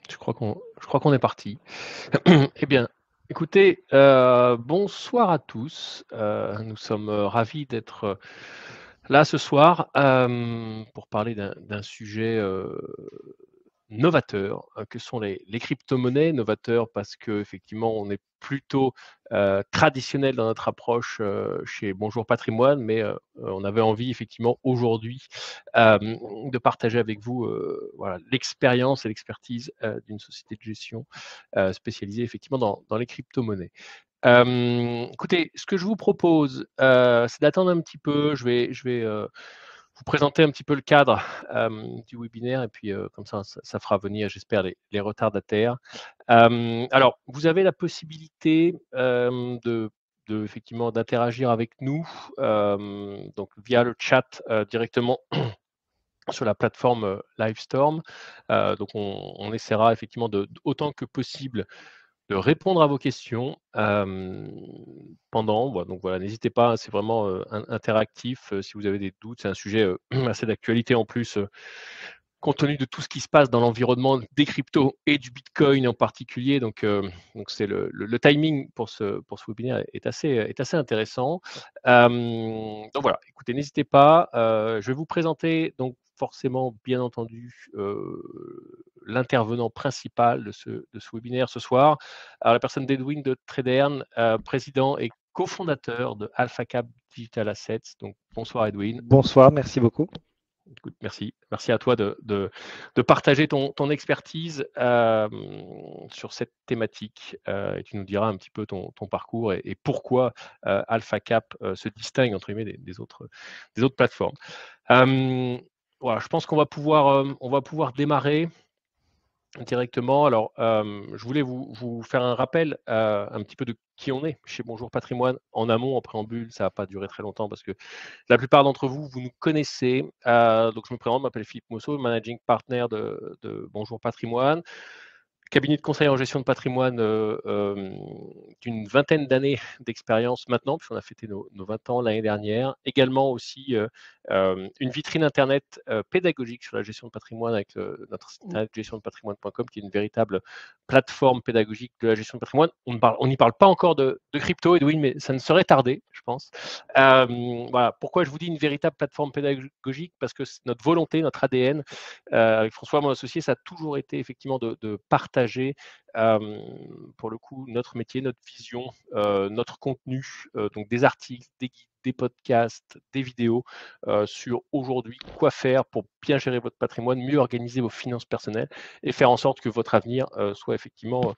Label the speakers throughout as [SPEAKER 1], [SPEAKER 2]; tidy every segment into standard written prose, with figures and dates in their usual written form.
[SPEAKER 1] Je crois qu'on est parti. Eh bien, écoutez, bonsoir à tous. Nous sommes, ravis d'être, là ce soir, pour parler d'un sujet, novateur, que sont les cryptomonnaies. Novateur parce qu'effectivement, on est plutôt, traditionnel dans notre approche, chez Bonjour Patrimoine, mais, on avait envie effectivement aujourd'hui, de partager avec vous, voilà, l'expérience et l'expertise, d'une société de gestion, spécialisée effectivement dans les cryptomonnaies. Écoutez, ce que je vous propose, c'est d'attendre un petit peu. Je vais, vous présenter un petit peu le cadre, du webinaire et puis, comme ça fera venir, j'espère, les retardataires. Alors, vous avez la possibilité, effectivement d'interagir avec nous, donc via le chat, directement sur la plateforme, Livestorm. Donc on essaiera effectivement autant que possible de répondre à vos questions, pendant, donc voilà, n'hésitez pas, hein, c'est vraiment, interactif, si vous avez des doutes. C'est un sujet, assez d'actualité en plus, compte tenu de tout ce qui se passe dans l'environnement des cryptos et du bitcoin en particulier. Donc c'est le timing pour ce webinaire est assez intéressant. Donc voilà, écoutez, n'hésitez pas, je vais vous présenter donc forcément, bien entendu, l'intervenant principal de ce webinaire ce soir. Alors la personne d'Edwin de Tradern, président et cofondateur de AlphaCap Digital Assets. Donc bonsoir Edwin.
[SPEAKER 2] Bonsoir, merci beaucoup.
[SPEAKER 1] Écoute, merci. Merci à toi de partager ton expertise, sur cette thématique, et tu nous diras un petit peu ton parcours et pourquoi, AlphaCap, se distingue entre guillemets des autres plateformes. Voilà, je pense qu'on va pouvoir démarrer directement. Alors, je voulais vous faire un rappel, un petit peu de qui on est chez Bonjour Patrimoine en amont, en préambule. Ça va pas durer très longtemps parce que la plupart d'entre vous, vous nous connaissez. Donc je me présente, je m'appelle Philippe Mousseau, managing partner de Bonjour Patrimoine. Cabinet de conseil en gestion de patrimoine, d'une vingtaine d'années d'expérience maintenant, puisqu'on a fêté nos 20 ans l'année dernière. Également aussi, une vitrine internet, pédagogique sur la gestion de patrimoine avec notre site internet gestiondepatrimoine.com, qui est une véritable plateforme pédagogique de la gestion de patrimoine. On n'y parle pas encore de crypto, Edwin, mais ça ne saurait tarder, je pense. Voilà. Pourquoi je vous dis une véritable plateforme pédagogique? Parce que c'est notre volonté, notre ADN, avec François, mon associé, ça a toujours été effectivement de partager, pour le coup, notre métier, notre vision, notre contenu, donc des articles, des guides, des podcasts, des vidéos, sur aujourd'hui quoi faire pour bien gérer votre patrimoine, mieux organiser vos finances personnelles et faire en sorte que votre avenir, soit effectivement,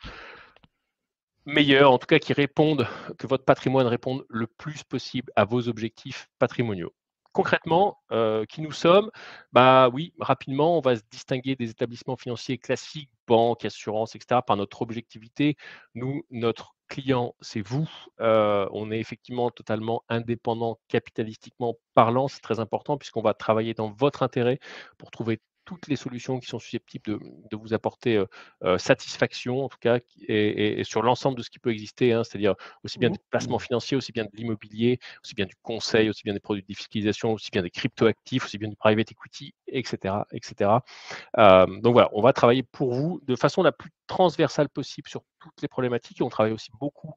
[SPEAKER 1] meilleur, en tout cas que votre patrimoine réponde le plus possible à vos objectifs patrimoniaux. Concrètement, qui nous sommes? Bah oui, rapidement, on va se distinguer des établissements financiers classiques, banques, assurances, et cetera, par notre objectivité. Nous, notre client, c'est vous. On est effectivement totalement indépendant capitalistiquement parlant. C'est très important puisqu'on va travailler dans votre intérêt pour trouver toutes les solutions qui sont susceptibles de vous apporter, satisfaction en tout cas, et sur l'ensemble de ce qui peut exister, hein, c'est-à-dire aussi bien des placements financiers, aussi bien de l'immobilier, aussi bien du conseil, aussi bien des produits de défiscalisation, aussi bien des cryptoactifs, aussi bien du private equity, et cetera, et cetera. Donc voilà, on va travailler pour vous de façon la plus transversale possible sur toutes les problématiques, et on travaille aussi beaucoup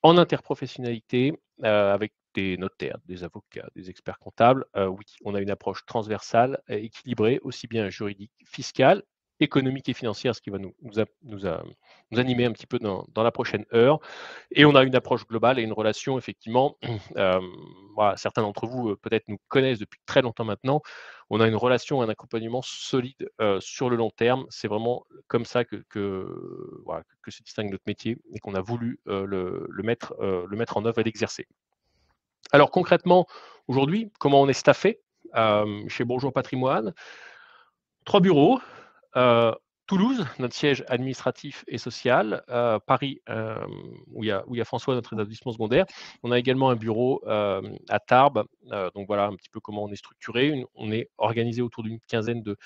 [SPEAKER 1] en interprofessionnalité, avec des notaires, des avocats, des experts comptables. Oui, on a une approche transversale, équilibrée, aussi bien juridique, fiscale, économique et financière, ce qui va nous animer un petit peu dans la prochaine heure. Et on a une approche globale et une relation effectivement, voilà, certains d'entre vous, peut-être nous connaissent depuis très longtemps maintenant. On a une relation, un accompagnement solide, sur le long terme. C'est vraiment comme ça voilà, que se distingue notre métier et qu'on a voulu, le mettre en œuvre et l'exercer. Alors concrètement, aujourd'hui, comment on est staffé, chez Bonjour Patrimoine? 3 bureaux, Toulouse, notre siège administratif et social, Paris, où il y a François, notre établissement secondaire. On a également un bureau, à Tarbes, donc voilà un petit peu comment on est structuré. On est organisé autour d'une quinzaine de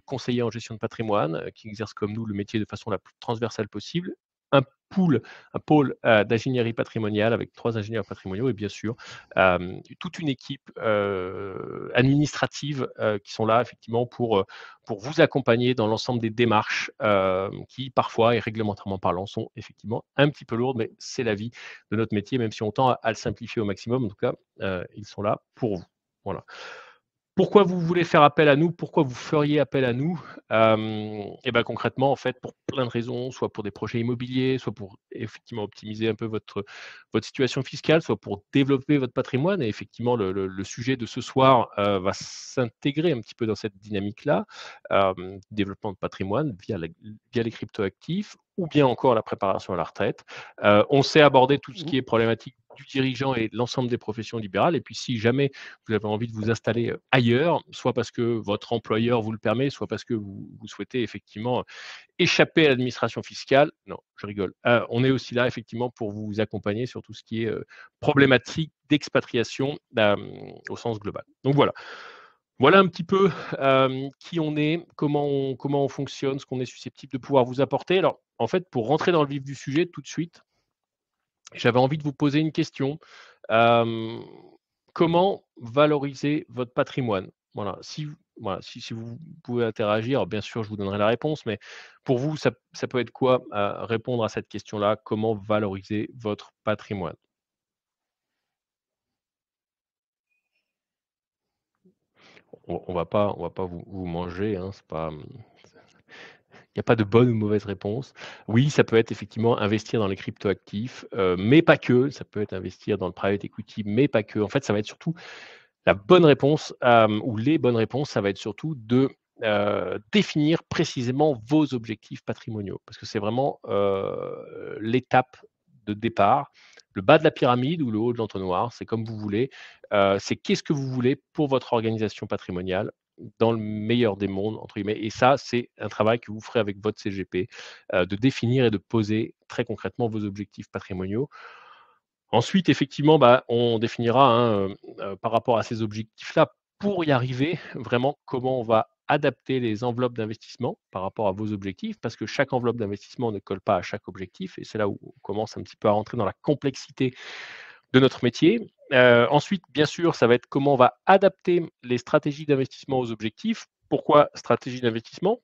[SPEAKER 1] conseillers en gestion de patrimoine, qui exercent comme nous le métier de façon la plus transversale possible. un pool, un pôle, d'ingénierie patrimoniale avec 3 ingénieurs patrimoniaux et bien sûr, toute une équipe, administrative, qui sont là effectivement pour vous accompagner dans l'ensemble des démarches, qui parfois et réglementairement parlant sont effectivement un petit peu lourdes, mais c'est la vie de notre métier, même si on tend à le simplifier au maximum. En tout cas, ils sont là pour vous. Voilà. Pourquoi vous voulez faire appel à nous? Pourquoi vous feriez appel à nous? Et ben concrètement, en fait, pour plein de raisons, soit pour des projets immobiliers, soit pour effectivement optimiser un peu votre situation fiscale, soit pour développer votre patrimoine et effectivement le sujet de ce soir, va s'intégrer un petit peu dans cette dynamique-là, développement de patrimoine via les cryptoactifs ou bien encore la préparation à la retraite. On sait aborder tout ce qui est problématique du dirigeant et de l'ensemble des professions libérales et puis si jamais vous avez envie de vous installer ailleurs, soit parce que votre employeur vous le permet, soit parce que vous souhaitez effectivement échapper à l'administration fiscale. Non, je rigole. On est aussi là effectivement pour vous accompagner sur tout ce qui est problématique d'expatriation au sens global. Donc voilà. Voilà un petit peu qui on est, comment on fonctionne, ce qu'on est susceptible de pouvoir vous apporter. Alors, en fait, pour rentrer dans le vif du sujet tout de suite, j'avais envie de vous poser une question. Hem, Comment valoriser votre patrimoine? Voilà, si vous pouvez interagir, bien sûr, je vous donnerai la réponse, mais pour vous, ça peut être quoi, répondre à cette question-là? Comment valoriser votre patrimoine? On va pas vous manger, hein, c'est pas, il y a pas de bonne ou mauvaise réponse. Oui, ça peut être effectivement investir dans les cryptoactifs, mais pas que. Ça peut être investir dans le private equity, mais pas que. En fait, ça va être surtout la bonne réponse, ou les bonnes réponses, ça va être surtout de, définir précisément vos objectifs patrimoniaux. Parce que c'est vraiment, l'étape de départ. Le bas de la pyramide ou le haut de l'entonnoir, c'est comme vous voulez. C'est qu'est-ce que vous voulez pour votre organisation patrimoniale dans le meilleur des mondes, entre guillemets et ça, c'est un travail que vous ferez avec votre CGP, de définir et de poser très concrètement vos objectifs patrimoniaux. Ensuite, effectivement, bah, on définira, hein, par rapport à ces objectifs-là, pour y arriver, vraiment comment on va adapter les enveloppes d'investissement par rapport à vos objectifs, parce que chaque enveloppe d'investissement ne colle pas à chaque objectif et c'est là où on commence un petit peu à rentrer dans la complexité de notre métier. Ensuite, bien sûr, ça va être comment on va adapter les stratégies d'investissement aux objectifs. Pourquoi stratégie d'investissement?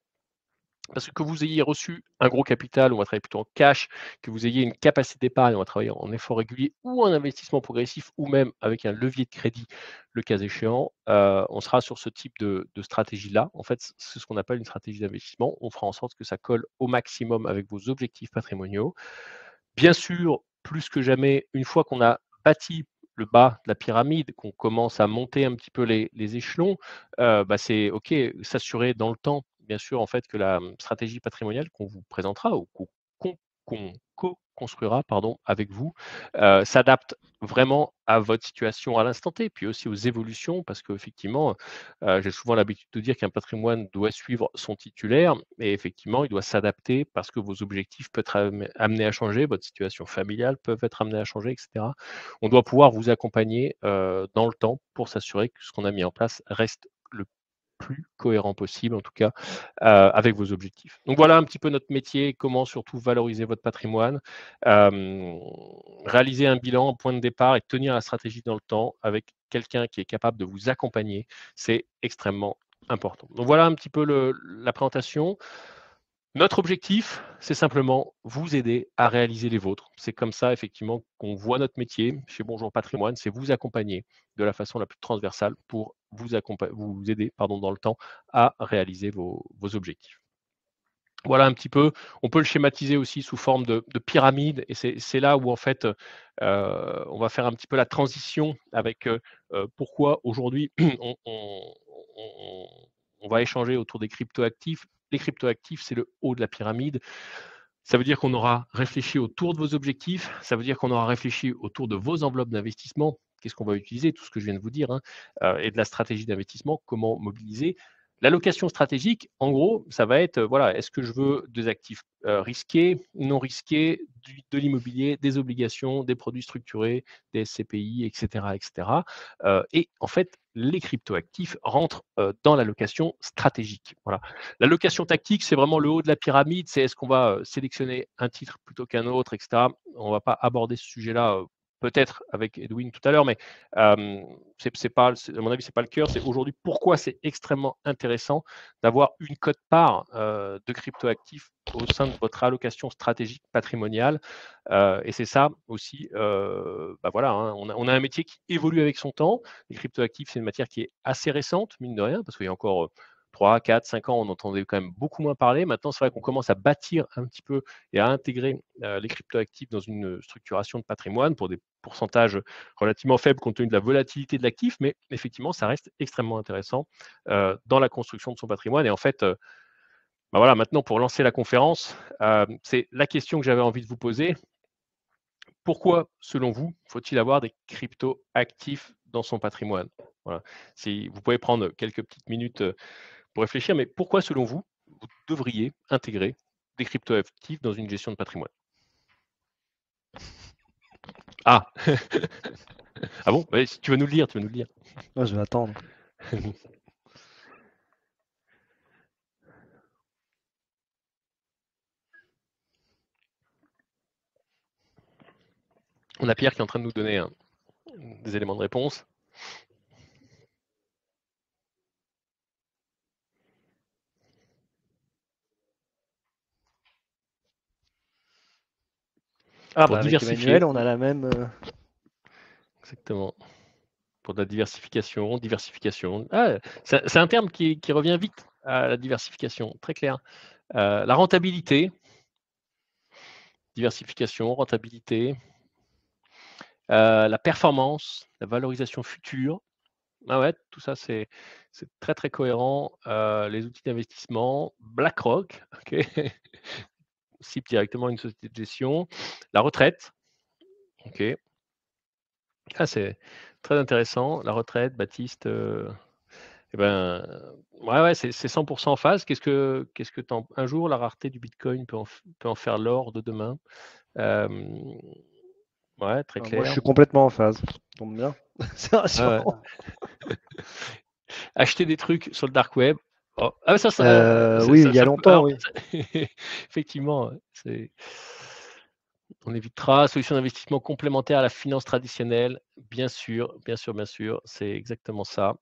[SPEAKER 1] Parce que vous ayez reçu un gros capital, on va travailler plutôt en cash, que vous ayez une capacité d'épargne, on va travailler en effort régulier ou en investissement progressif ou même avec un levier de crédit, le cas échéant, on sera sur ce type de stratégie-là. En fait, c'est ce qu'on appelle une stratégie d'investissement. On fera en sorte que ça colle au maximum avec vos objectifs patrimoniaux. Bien sûr, plus que jamais, une fois qu'on a bâti le bas de la pyramide, qu'on commence à monter un petit peu les échelons, bah, c'est OK, s'assurer dans le temps, bien sûr, en fait, que la, stratégie patrimoniale qu'on vous présentera ou qu'on co-construira, pardon, avec vous, s'adapte vraiment à votre situation à l'instant T, puis aussi aux évolutions parce qu'effectivement, j'ai souvent l'habitude de dire qu'un patrimoine doit suivre son titulaire et effectivement, il doit s'adapter parce que vos objectifs peuvent être amenés à changer, votre situation familiale peut être amenée à changer et cetera. On doit pouvoir vous accompagner, dans le temps pour s'assurer que ce qu'on a mis en place reste le plus cohérent possible, en tout cas, avec vos objectifs. Donc voilà un petit peu notre métier, comment surtout valoriser votre patrimoine, hem, réaliser un bilan, un point de départ et tenir la stratégie dans le temps avec quelqu'un qui est capable de vous accompagner, c'est extrêmement important. Donc voilà un petit peu la présentation. Notre objectif, c'est simplement vous aider à réaliser les vôtres. C'est comme ça, effectivement, qu'on voit notre métier chez Bonjour Patrimoine, c'est vous accompagner de la façon la plus transversale pour vous aider pardon, dans le temps à réaliser vos objectifs. Voilà un petit peu. On peut le schématiser aussi sous forme de pyramide et c'est là où en fait, on va faire un petit peu la transition avec, pourquoi aujourd'hui on on va échanger autour des cryptoactifs. Les cryptoactifs, c'est le haut de la pyramide. Ça veut dire qu'on aura réfléchi autour de vos objectifs, ça veut dire qu'on aura réfléchi autour de vos enveloppes d'investissement. Qu'est-ce qu'on va utiliser? Tout ce que je viens de vous dire, hein, et de la stratégie d'investissement, comment mobiliser. L'allocation stratégique, en gros, ça va être, voilà, est-ce que je veux des actifs, risqués, non risqués, de l'immobilier, des obligations, des produits structurés, des SCPI, et cetera, et cetera. Et en fait, les cryptoactifs rentrent, dans l'allocation stratégique. Voilà. L'allocation tactique, c'est vraiment le haut de la pyramide, c'est est-ce qu'on va, sélectionner un titre plutôt qu'un autre, et cetera. On va pas aborder ce sujet-là, peut-être avec Edwin tout à l'heure, mais c'est pas, à mon avis, c'est pas le cœur. C'est aujourd'hui pourquoi c'est extrêmement intéressant d'avoir une quote-part de cryptoactifs au sein de votre allocation stratégique patrimoniale. Et c'est ça aussi, bah voilà, hein, on a un métier qui évolue avec son temps. Les cryptoactifs, c'est une matière qui est assez récente, mine de rien, parce qu'il y a encore 3, 4, 5 ans, on entendait quand même beaucoup moins parler. Maintenant, c'est vrai qu'on commence à bâtir un petit peu et à intégrer les cryptoactifs dans une structuration de patrimoine pour des pourcentage relativement faible compte tenu de la volatilité de l'actif, mais effectivement, ça reste extrêmement intéressant dans la construction de son patrimoine. Et en fait, bah voilà, maintenant pour lancer la conférence, c'est la question que j'avais envie de vous poser. Pourquoi, selon vous, faut-il avoir des cryptos actifs dans son patrimoine? Voilà. Si vous pouvez prendre quelques petites minutes pour réfléchir, mais pourquoi, selon vous, vous devriez intégrer des cryptos actifs dans une gestion de patrimoine? Ah, ah bon? Ouais, si tu veux nous le dire, tu veux nous le dire.
[SPEAKER 2] Ouais, je vais attendre.
[SPEAKER 1] On a Pierre qui est en train de nous donner des éléments de réponse.
[SPEAKER 2] Ah
[SPEAKER 1] Pour
[SPEAKER 2] bah avec Emmanuel,
[SPEAKER 1] diversifier,
[SPEAKER 2] on a la même.
[SPEAKER 1] exactement. Pour de la diversification, diversification. Ah, c'est un terme qui revient vite à la diversification, très clair. La rentabilité, diversification, rentabilité, la performance, la valorisation future. Ah ouais, tout ça, c'est très, très cohérent. Les outils d'investissement, BlackRock, OK, cible directement une société de gestion. La retraite, OK. Ah, c'est très intéressant. La retraite, Baptiste, et ben, ouais, ouais, c'est 100 en phase. Qu'est-ce que tu un jour, la rareté du bitcoin peut en faire l'or de demain. Hem, ouais, très
[SPEAKER 2] Moi, je
[SPEAKER 1] clair.
[SPEAKER 2] suis complètement en phase. Donc bien, c'est
[SPEAKER 1] Ouais, ouais.
[SPEAKER 2] rassurant.
[SPEAKER 1] Acheter des trucs sur le dark web. Oh, ah ça
[SPEAKER 2] Oui, il y a
[SPEAKER 1] ça peut
[SPEAKER 2] longtemps,
[SPEAKER 1] alors
[SPEAKER 2] oui.
[SPEAKER 1] effectivement, c'est on évitera. Solution d'investissement complémentaire à la finance traditionnelle. Bien sûr, bien sûr, bien sûr, c'est exactement ça.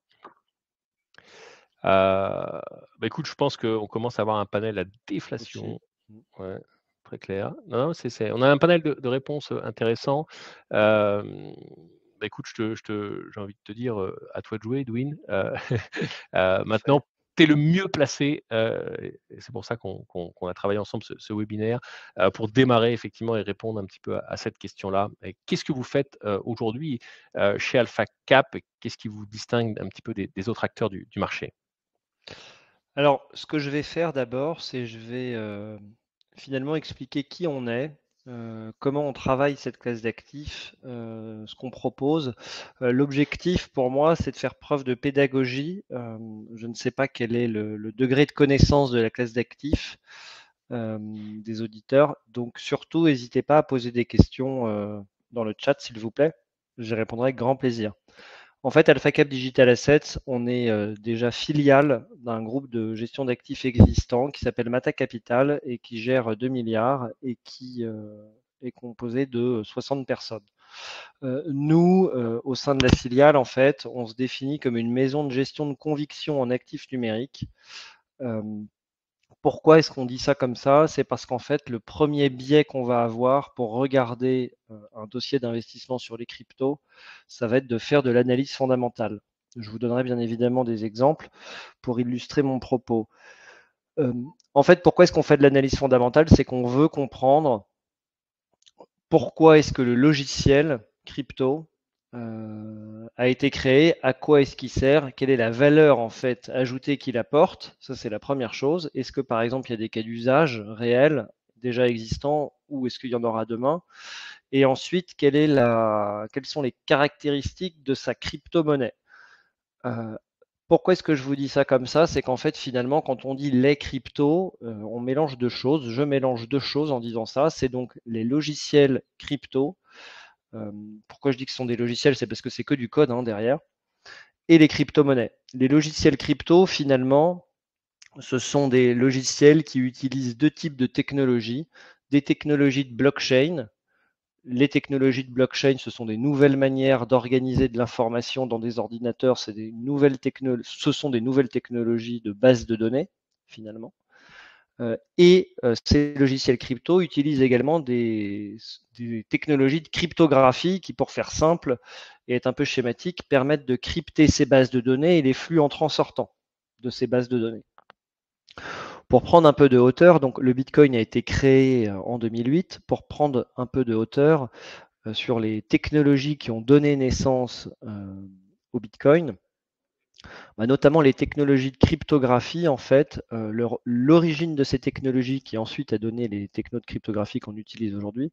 [SPEAKER 1] Bah, écoute, je pense qu'on commence à avoir un panel à
[SPEAKER 2] Aussi.
[SPEAKER 1] déflation. Ouais, très clair. Non, non, c'est on a un panel de réponses, intéressants. Hem, bah, écoute, j'ai envie de te dire, à toi de jouer, Edwin.
[SPEAKER 2] Parfait.
[SPEAKER 1] Maintenant, tu es le mieux placé, et c'est pour ça qu'on a travaillé ensemble ce webinaire, pour démarrer effectivement et répondre un petit peu à cette question-là. Et qu'est-ce que vous faites, aujourd'hui, chez Alpha Cap? Qu'est-ce qui vous distingue un petit peu des autres acteurs du marché?
[SPEAKER 2] Alors, ce que je vais faire d'abord, c'est je vais finalement expliquer qui on est, comment on travaille cette classe d'actifs, ce qu'on propose. L'objectif pour moi, c'est de faire preuve de pédagogie. Je ne sais pas quel est le degré de connaissance de la classe d'actifs des auditeurs. Donc surtout, n'hésitez pas à poser des questions dans le chat, s'il vous plaît. J'y répondrai avec grand plaisir. En fait, AlphaCap Digital Assets, on est déjà filiale d'un groupe de gestion d'actifs existant qui s'appelle Mata Capital et qui gère 2 milliards et qui est composé de 60 personnes. Nous, au sein de la filiale, en fait, on se définit comme une maison de gestion de conviction en actifs numériques. Euh, Pourquoi est-ce qu'on dit ça comme ça? C'est parce qu'en fait, le premier biais qu'on va avoir pour regarder un dossier d'investissement sur les cryptos, ça va être de faire de l'analyse fondamentale. Je vous donnerai bien évidemment des exemples pour illustrer mon propos. Euh, En fait, pourquoi est-ce qu'on fait de l'analyse fondamentale? C'est qu'on veut comprendre pourquoi est-ce que le logiciel crypto a été créé, à quoi est-ce qu'il sert, quelle est la valeur en fait ajoutée qu'il apporte. Ça, c'est la première chose. Est-ce que par exemple, il y a des cas d'usage réels déjà existants ou est-ce qu'il y en aura demain? Et ensuite, quelles sont les caractéristiques de sa crypto-monnaie? pourquoi est-ce que je vous dis ça comme ça? C'est qu'en fait, finalement, quand on dit les cryptos, on mélange deux choses. Je mélange deux choses en disant ça. C'est donc les logiciels crypto. Pourquoi je dis que ce sont des logiciels? C'est parce que c'est que du code hein, derrière. Et les crypto-monnaies. Les logiciels crypto, finalement, ce sont des logiciels qui utilisent deux types de technologies. Des technologies de blockchain. Les technologies de blockchain, ce sont des nouvelles manières d'organiser de l'information dans des ordinateurs. Ce sont des nouvelles technologies de base de données, finalement. Ces logiciels crypto utilisent également des technologies de cryptographie qui, pour faire simple et être un peu schématique, permettent de crypter ces bases de données et les flux entrant-sortant de ces bases de données. Pour prendre un peu de hauteur, donc le Bitcoin a été créé en 2008. Pour prendre un peu de hauteur sur les technologies qui ont donné naissance au Bitcoin, notamment les technologies de cryptographie, en fait, l'origine de ces technologies qui ensuite a donné les technos de cryptographie qu'on utilise aujourd'hui,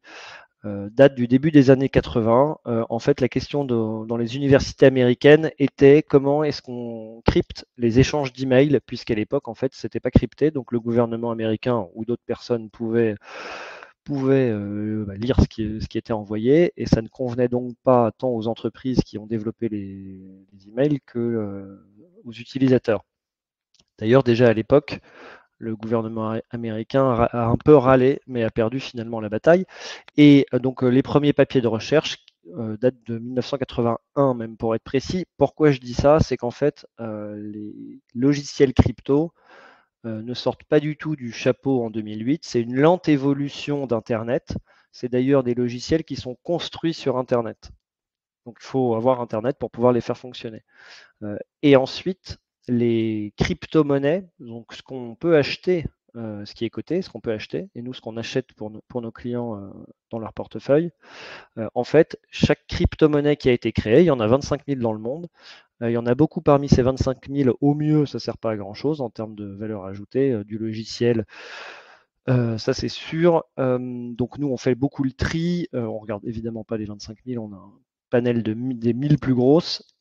[SPEAKER 2] date du début des années 80. En fait, la question dans les universités américaines était comment est-ce qu'on crypte les échanges d'emails, puisqu'à l'époque, en fait, c'était pas crypté, donc le gouvernement américain ou d'autres personnes pouvaient lire ce qui était envoyé, et ça ne convenait donc pas tant aux entreprises qui ont développé les emails que aux utilisateurs. D'ailleurs, déjà à l'époque, le gouvernement américain a un peu râlé, mais a perdu finalement la bataille. Et donc les premiers papiers de recherche datent de 1981, même pour être précis. Pourquoi je dis ça? C'est qu'en fait, les logiciels crypto ne sortent pas du tout du chapeau en 2008. C'est une lente évolution d'Internet. C'est d'ailleurs des logiciels qui sont construits sur Internet. Donc il faut avoir Internet pour pouvoir les faire fonctionner. Et ensuite, les crypto-monnaies, donc ce qu'on peut acheter, ce qui est coté, ce qu'on peut acheter, et nous ce qu'on achète pour nos clients dans leur portefeuille, en fait, chaque crypto-monnaie qui a été créée, il y en a 25 000 dans le monde, il y en a beaucoup parmi ces 25 000, au mieux, ça ne sert pas à grand-chose en termes de valeur ajoutée, du logiciel, ça c'est sûr. Donc nous, on fait beaucoup le tri, on ne regarde évidemment pas les 25 000, on a un panel des 1000 plus grosses.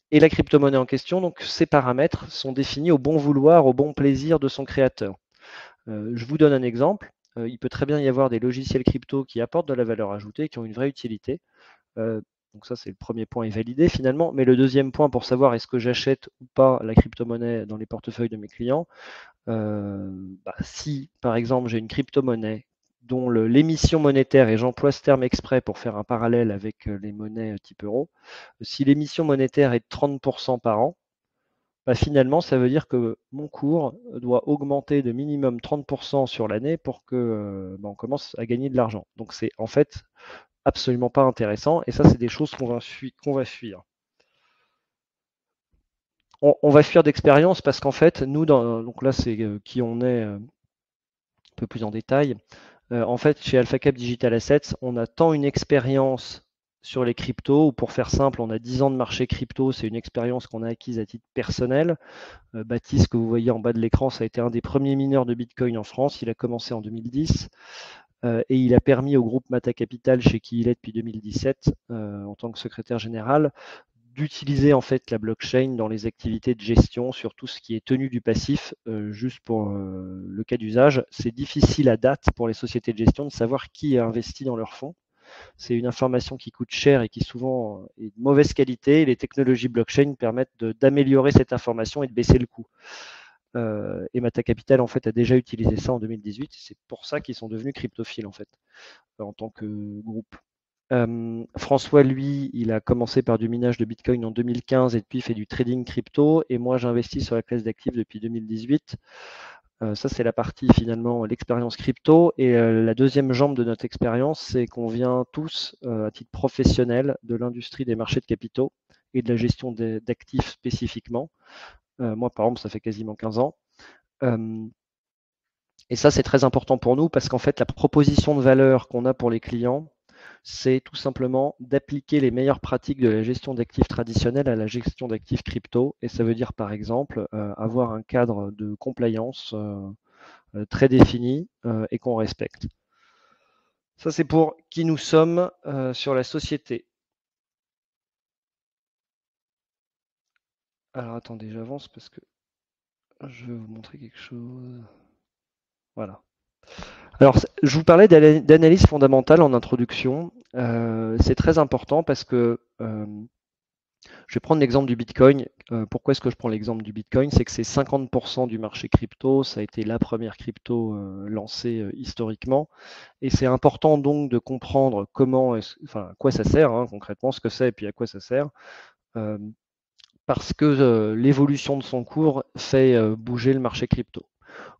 [SPEAKER 2] Et la crypto-monnaie en question, donc ces paramètres sont définis au bon vouloir, au bon plaisir de son créateur. Je vous donne un exemple. Il peut très bien y avoir des logiciels crypto qui apportent de la valeur ajoutée, qui ont une vraie utilité. Donc ça, c'est le premier point est validé finalement. Mais le deuxième point pour savoir est-ce que j'achète ou pas la crypto-monnaie dans les portefeuilles de mes clients, si par exemple j'ai une crypto-monnaie dont l'émission monétaire, et j'emploie ce terme exprès pour faire un parallèle avec les monnaies type euro, si l'émission monétaire est de 30% par an, finalement, ça veut dire que mon cours doit augmenter de minimum 30% sur l'année pour que on commence à gagner de l'argent. Donc c'est en fait absolument pas intéressant, et ça c'est des choses qu'on va fuir. On va fuir d'expérience parce qu'en fait, nous, donc là c'est qui on est un peu plus en détail. En fait, chez AlphaCap Digital Assets, on a tant une expérience sur les cryptos, ou pour faire simple, on a 10 ans de marché crypto, c'est une expérience qu'on a acquise à titre personnel. Baptiste, que vous voyez en bas de l'écran, ça a été un des premiers mineurs de Bitcoin en France, il a commencé en 2010. Et il a permis au groupe Mata Capital, chez qui il est depuis 2017, en tant que secrétaire général, d'utiliser en fait la blockchain dans les activités de gestion sur tout ce qui est tenue du passif. Juste pour le cas d'usage, c'est difficile à date pour les sociétés de gestion de savoir qui a investi dans leurs fonds. C'est une information qui coûte cher et qui souvent est de mauvaise qualité. Les technologies blockchain permettent d'améliorer cette information et de baisser le coût. Et Mata Capital en fait a déjà utilisé ça en 2018. C'est pour ça qu'ils sont devenus cryptophiles en fait, en tant que groupe. François, lui, il a commencé par du minage de Bitcoin en 2015 et depuis il fait du trading crypto. Et moi, j'investis sur la classe d'actifs depuis 2018. Ça, c'est la partie finalement, l'expérience crypto. Et la deuxième jambe de notre expérience, c'est qu'on vient tous, à titre professionnel, de l'industrie des marchés de capitaux et de la gestion d'actifs spécifiquement. Moi, par exemple, ça fait quasiment 15 ans. Et ça, c'est très important pour nous parce qu'en fait, la proposition de valeur qu'on a pour les clients, c'est tout simplement d'appliquer les meilleures pratiques de la gestion d'actifs traditionnelle à la gestion d'actifs crypto. Et ça veut dire, par exemple, avoir un cadre de compliance très défini et qu'on respecte. Ça, c'est pour qui nous sommes sur la société. Alors attendez, j'avance parce que je vais vous montrer quelque chose. Voilà. Alors, je vous parlais d'analyse fondamentale en introduction. C'est très important parce que je vais prendre l'exemple du Bitcoin. Pourquoi est-ce que je prends l'exemple du Bitcoin? C'est que c'est 50% du marché crypto. Ça a été la première crypto lancée historiquement. Et c'est important donc de comprendre à quoi ça sert concrètement, ce que c'est et puis à quoi ça sert. Euh, Parce que l'évolution de son cours fait bouger le marché crypto.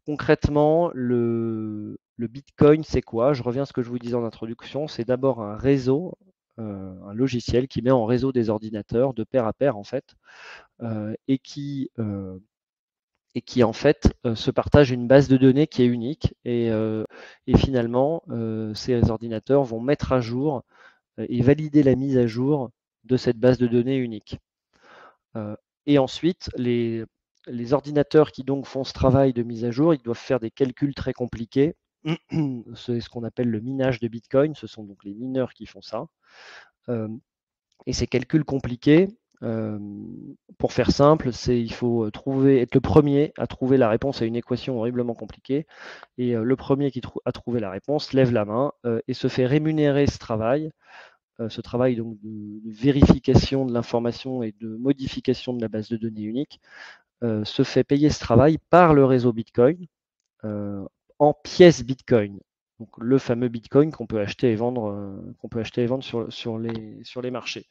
[SPEAKER 2] Concrètement, le Bitcoin, c'est quoi? Je reviens à ce que je vous disais en introduction. C'est d'abord un réseau, un logiciel qui met en réseau des ordinateurs de pair à pair en fait, et qui en fait se partage une base de données qui est unique. Et finalement, ces ordinateurs vont mettre à jour et valider la mise à jour de cette base de données unique. Et ensuite, les ordinateurs qui donc font ce travail de mise à jour, ils doivent faire des calculs très compliqués. C'est ce qu'on appelle le minage de Bitcoin. Ce sont donc les mineurs qui font ça. Et ces calculs compliqués, pour faire simple, il faut être le premier à trouver la réponse à une équation horriblement compliquée. Et le premier qui a trouvé la réponse lève la main et se fait rémunérer ce travail donc de vérification de l'information et de modification de la base de données unique, se fait payer ce travail par le réseau Bitcoin en pièces Bitcoin. Donc le fameux Bitcoin qu'on peut acheter et vendre, sur les marchés.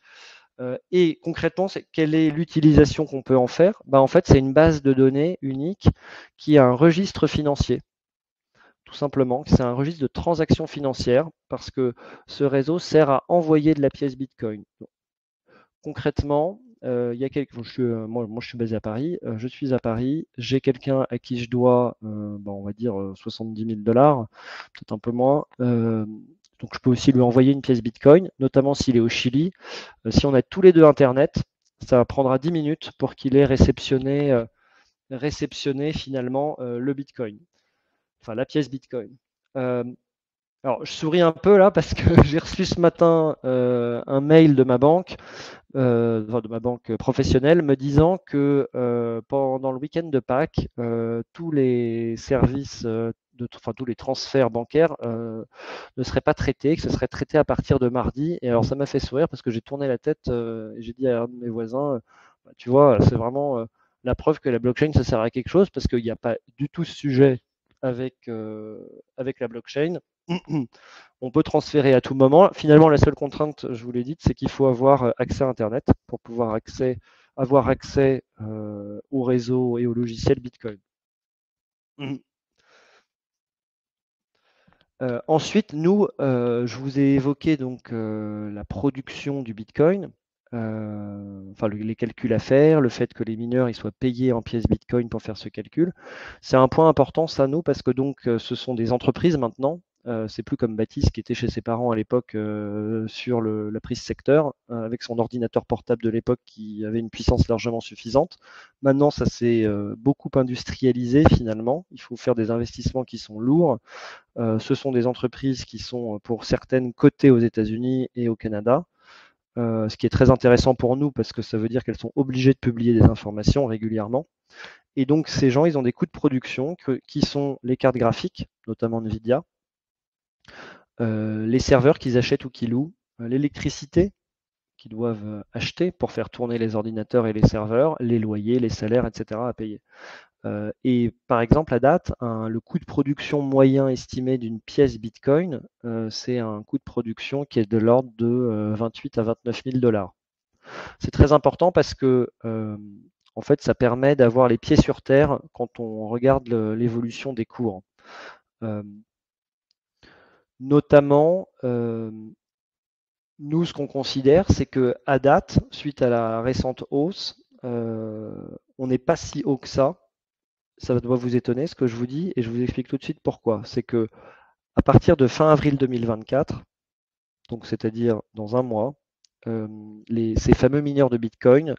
[SPEAKER 2] Et concrètement, quelle est l'utilisation qu'on peut en faire? En fait, c'est une base de données unique qui a un registre financier. Tout simplement, c'est un registre de transactions financières parce que ce réseau sert à envoyer de la pièce Bitcoin. Donc, concrètement, il y a moi, je suis basé à Paris, je suis à Paris, j'ai quelqu'un à qui je dois, on va dire 70 000 $, peut-être un peu moins. Donc je peux aussi lui envoyer une pièce Bitcoin, notamment s'il est au Chili. Si on a tous les deux Internet, ça prendra 10 minutes pour qu'il ait réceptionné finalement le Bitcoin, enfin la pièce Bitcoin. Alors, je souris un peu là parce que j'ai reçu ce matin un mail de ma banque, de ma banque professionnelle, me disant que pendant le week-end de Pâques, tous les services, tous les transferts bancaires ne seraient pas traités, que ce serait traité à partir de mardi. Et alors, ça m'a fait sourire parce que j'ai tourné la tête et j'ai dit à un de mes voisins, bah, tu vois, c'est vraiment la preuve que la blockchain, ça sert à quelque chose parce qu'il n'y a pas du tout ce sujet avec la blockchain. On peut transférer à tout moment. Finalement, la seule contrainte, je vous l'ai dit, c'est qu'il faut avoir accès à Internet pour pouvoir avoir accès au réseau et au logiciel Bitcoin. Ensuite, nous, je vous ai évoqué donc la production du Bitcoin, les calculs à faire, le fait que les mineurs ils soient payés en pièces Bitcoin pour faire ce calcul. C'est un point important, ça, nous, parce que donc ce sont des entreprises maintenant. C'est plus comme Baptiste qui était chez ses parents à l'époque sur la prise secteur, avec son ordinateur portable de l'époque qui avait une puissance largement suffisante. Maintenant, ça s'est beaucoup industrialisé finalement. Il faut faire des investissements qui sont lourds. Ce sont des entreprises qui sont pour certaines cotées aux États-Unis et au Canada, ce qui est très intéressant pour nous parce que ça veut dire qu'elles sont obligées de publier des informations régulièrement. Et donc ces gens, ils ont des coûts de production qui sont les cartes graphiques, notamment Nvidia, les serveurs qu'ils achètent ou qu'ils louent, l'électricité qu'ils doivent acheter pour faire tourner les ordinateurs et les serveurs, les loyers, les salaires, etc. à payer. Et par exemple, à date, le coût de production moyen estimé d'une pièce Bitcoin, c'est un coût de production qui est de l'ordre de 28 à 29 000 $. C'est très important parce que en fait, ça permet d'avoir les pieds sur terre quand on regarde l'évolution des cours. Notamment, nous, ce qu'on considère, c'est que à date, suite à la récente hausse, on n'est pas si haut que ça. Ça doit vous étonner ce que je vous dis et je vous explique tout de suite pourquoi. C'est que à partir de fin avril 2024, donc c'est-à-dire dans un mois, ces fameux mineurs de Bitcoin,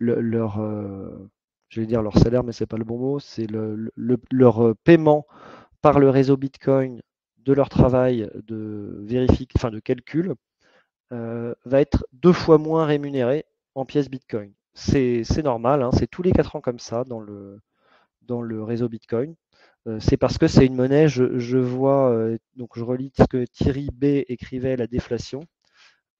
[SPEAKER 2] je vais dire leur salaire, mais c'est pas le bon mot, c'est leur paiement par le réseau Bitcoin de leur travail de calcul va être 2 fois moins rémunéré en pièces Bitcoin. c'est normal, hein, c'est tous les 4 ans comme ça dans le réseau Bitcoin. C'est parce que c'est une monnaie, je vois, donc je relis ce que Thierry B écrivait, la déflation.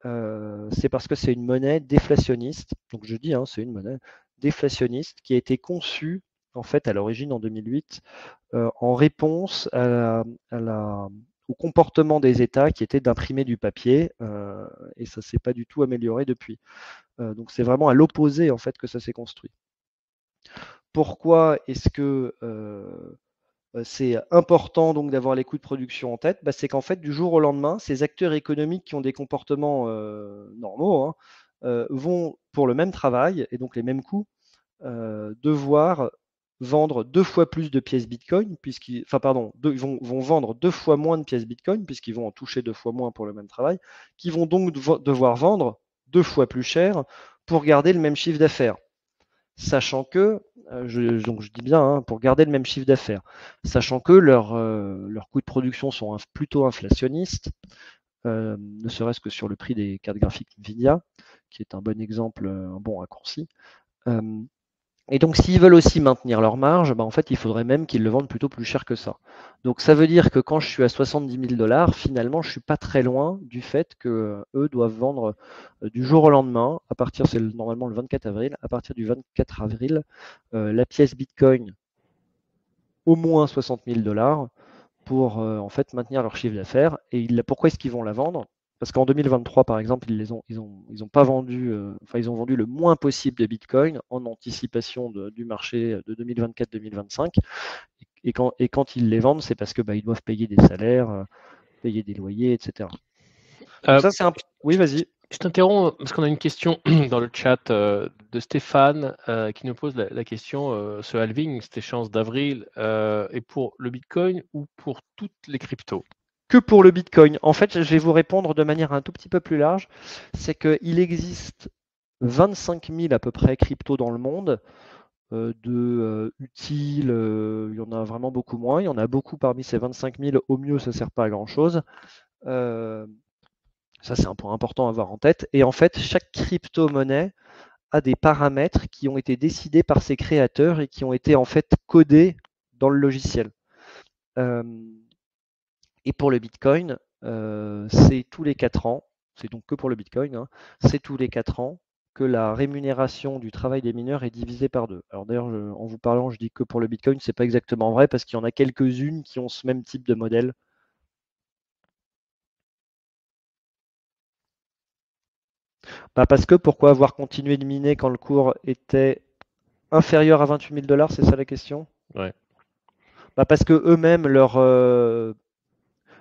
[SPEAKER 2] C'est parce que c'est une monnaie déflationniste. Donc je dis, hein, c'est une monnaie déflationniste qui a été conçue en fait à l'origine en 2008 en réponse au comportement des États qui était d'imprimer du papier et ça s'est pas du tout amélioré depuis. Donc c'est vraiment à l'opposé en fait que ça s'est construit. Pourquoi est-ce que c'est important donc d'avoir les coûts de production en tête? Bah, c'est qu'en fait, du jour au lendemain, ces acteurs économiques qui ont des comportements normaux hein, vont, pour le même travail et donc les mêmes coûts, devoir vendre 2 fois plus de pièces Bitcoin, enfin pardon, ils vont vendre 2 fois moins de pièces Bitcoin, puisqu'ils vont en toucher 2 fois moins pour le même travail, qui vont donc devoir vendre 2 fois plus cher pour garder le même chiffre d'affaires. Sachant que, donc je dis bien, hein, pour garder le même chiffre d'affaires, sachant que leurs coûts de production sont plutôt inflationnistes, ne serait-ce que sur le prix des cartes graphiques Nvidia, qui est un bon exemple, un bon raccourci. Et donc, s'ils veulent aussi maintenir leur marge, bah, en fait, il faudrait même qu'ils le vendent plutôt plus cher que ça. Donc, ça veut dire que quand je suis à 70 000 dollars, finalement, je suis pas très loin du fait que eux doivent vendre du jour au lendemain, à partir, c'est normalement le 24 avril, à partir du 24 avril, la pièce Bitcoin au moins 60 000 dollars pour en fait maintenir leur chiffre d'affaires. Et pourquoi est-ce qu'ils vont la vendre? Parce qu'en 2023, par exemple, ils ont pas vendu, enfin ils ont vendu le moins possible de Bitcoin en anticipation du marché de 2024-2025. Et quand ils les vendent, c'est parce que bah, ils doivent payer des salaires, payer des loyers, etc. Donc
[SPEAKER 1] Euh,
[SPEAKER 2] ça, c'est un. Oui, vas-y.
[SPEAKER 1] Je t'interromps parce qu'on a une question dans le chat de Stéphane qui nous pose la question, ce halving, cette échéance d'avril, est pour le Bitcoin ou pour toutes les cryptos?
[SPEAKER 2] Que pour le Bitcoin. En fait, je vais vous répondre de manière un tout petit peu plus large. C'est qu'il existe 25 000 à peu près cryptos dans le monde. Utiles, il y en a vraiment beaucoup moins. Il y en a beaucoup parmi ces 25 000. Au mieux, ça ne sert pas à grand-chose. Ça, c'est un point important à avoir en tête. Et en fait, chaque crypto-monnaie a des paramètres qui ont été décidés par ses créateurs et qui ont été en fait codés dans le logiciel. Et pour le Bitcoin, c'est tous les 4 ans, c'est donc que pour le Bitcoin, hein, c'est tous les 4 ans que la rémunération du travail des mineurs est divisée par 2. Alors d'ailleurs, en vous parlant, je dis que pour le Bitcoin, c'est pas exactement vrai parce qu'il y en a quelques-unes qui ont ce même type de modèle. Bah parce que pourquoi avoir continué de miner quand le cours était inférieur à 28 000 dollars, c'est ça la question?
[SPEAKER 1] Ouais.
[SPEAKER 2] Bah parce que eux-mêmes,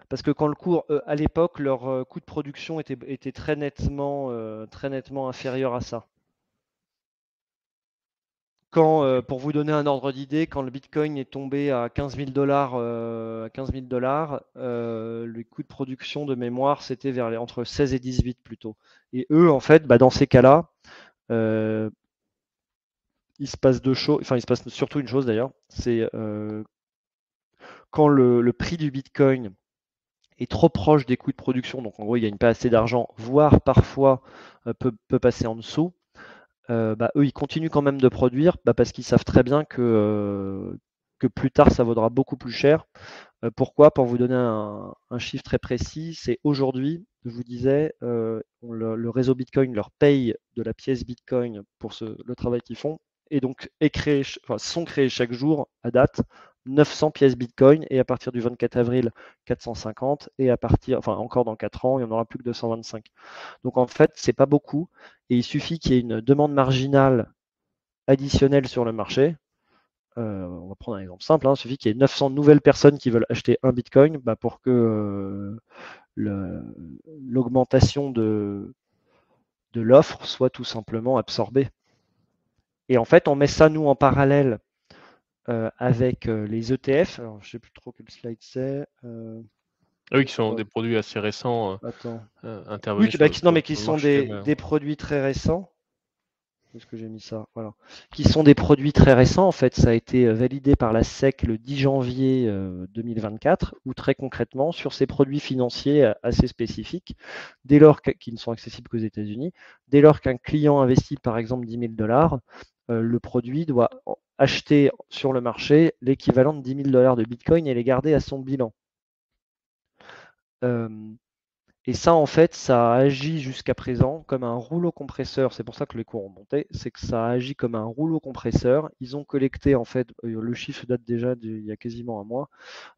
[SPEAKER 2] parce que quand le cours, à l'époque, leur coût de production était très nettement inférieur à ça. Pour vous donner un ordre d'idée, quand le Bitcoin est tombé à 15 000 dollars, le coût de production de mémoire, c'était entre 16 et 18 plutôt. Et eux, en fait, bah, dans ces cas-là, euh, il se passe deux choses, enfin, il se passe surtout une chose d'ailleurs, c'est quand le prix du Bitcoin est trop proche des coûts de production, donc en gros, il gagne pas assez d'argent, voire parfois peut passer en dessous. Bah, eux, ils continuent quand même de produire parce qu'ils savent très bien que plus tard, ça vaudra beaucoup plus cher. Pourquoi? Pour vous donner un chiffre très précis, c'est aujourd'hui, je vous disais, le réseau Bitcoin leur paye de la pièce Bitcoin pour le travail qu'ils font, et donc sont créés chaque jour à date 900 pièces Bitcoin, et à partir du 24 avril, 450, et enfin encore dans 4 ans, il n'y en aura plus que 225. Donc en fait, c'est pas beaucoup, et il suffit qu'il y ait une demande marginale additionnelle sur le marché. On va prendre un exemple simple, hein. Il suffit qu'il y ait 900 nouvelles personnes qui veulent acheter un Bitcoin pour que l'augmentation de l'offre soit tout simplement absorbée. Et en fait, on met ça, nous, en parallèle avec les ETF. Alors, je ne sais plus trop quel slide c'est.
[SPEAKER 1] Ah oui, qui sont des produits assez récents
[SPEAKER 2] Attends. Oui,
[SPEAKER 1] intervenus sur
[SPEAKER 2] non, mais qui
[SPEAKER 1] le
[SPEAKER 2] sont
[SPEAKER 1] marché.
[SPEAKER 2] des produits très récents. Où est-ce que j'ai mis ça? Voilà. Qui sont des produits très récents, en fait. Ça a été validé par la SEC le 10 janvier 2024, où très concrètement, sur ces produits financiers assez spécifiques, qui ne sont accessibles qu'aux États-Unis, dès lors qu'un client investit par exemple 10 000 dollars, le produit doit acheter sur le marché l'équivalent de 10 000 dollars de Bitcoin et les garder à son bilan. Euh, Et ça, en fait, ça a agi jusqu'à présent comme un rouleau compresseur. C'est pour ça que les cours ont monté. C'est que ça a agi comme un rouleau compresseur. Ils ont collecté, en fait, le chiffre date déjà d'il y a quasiment un mois,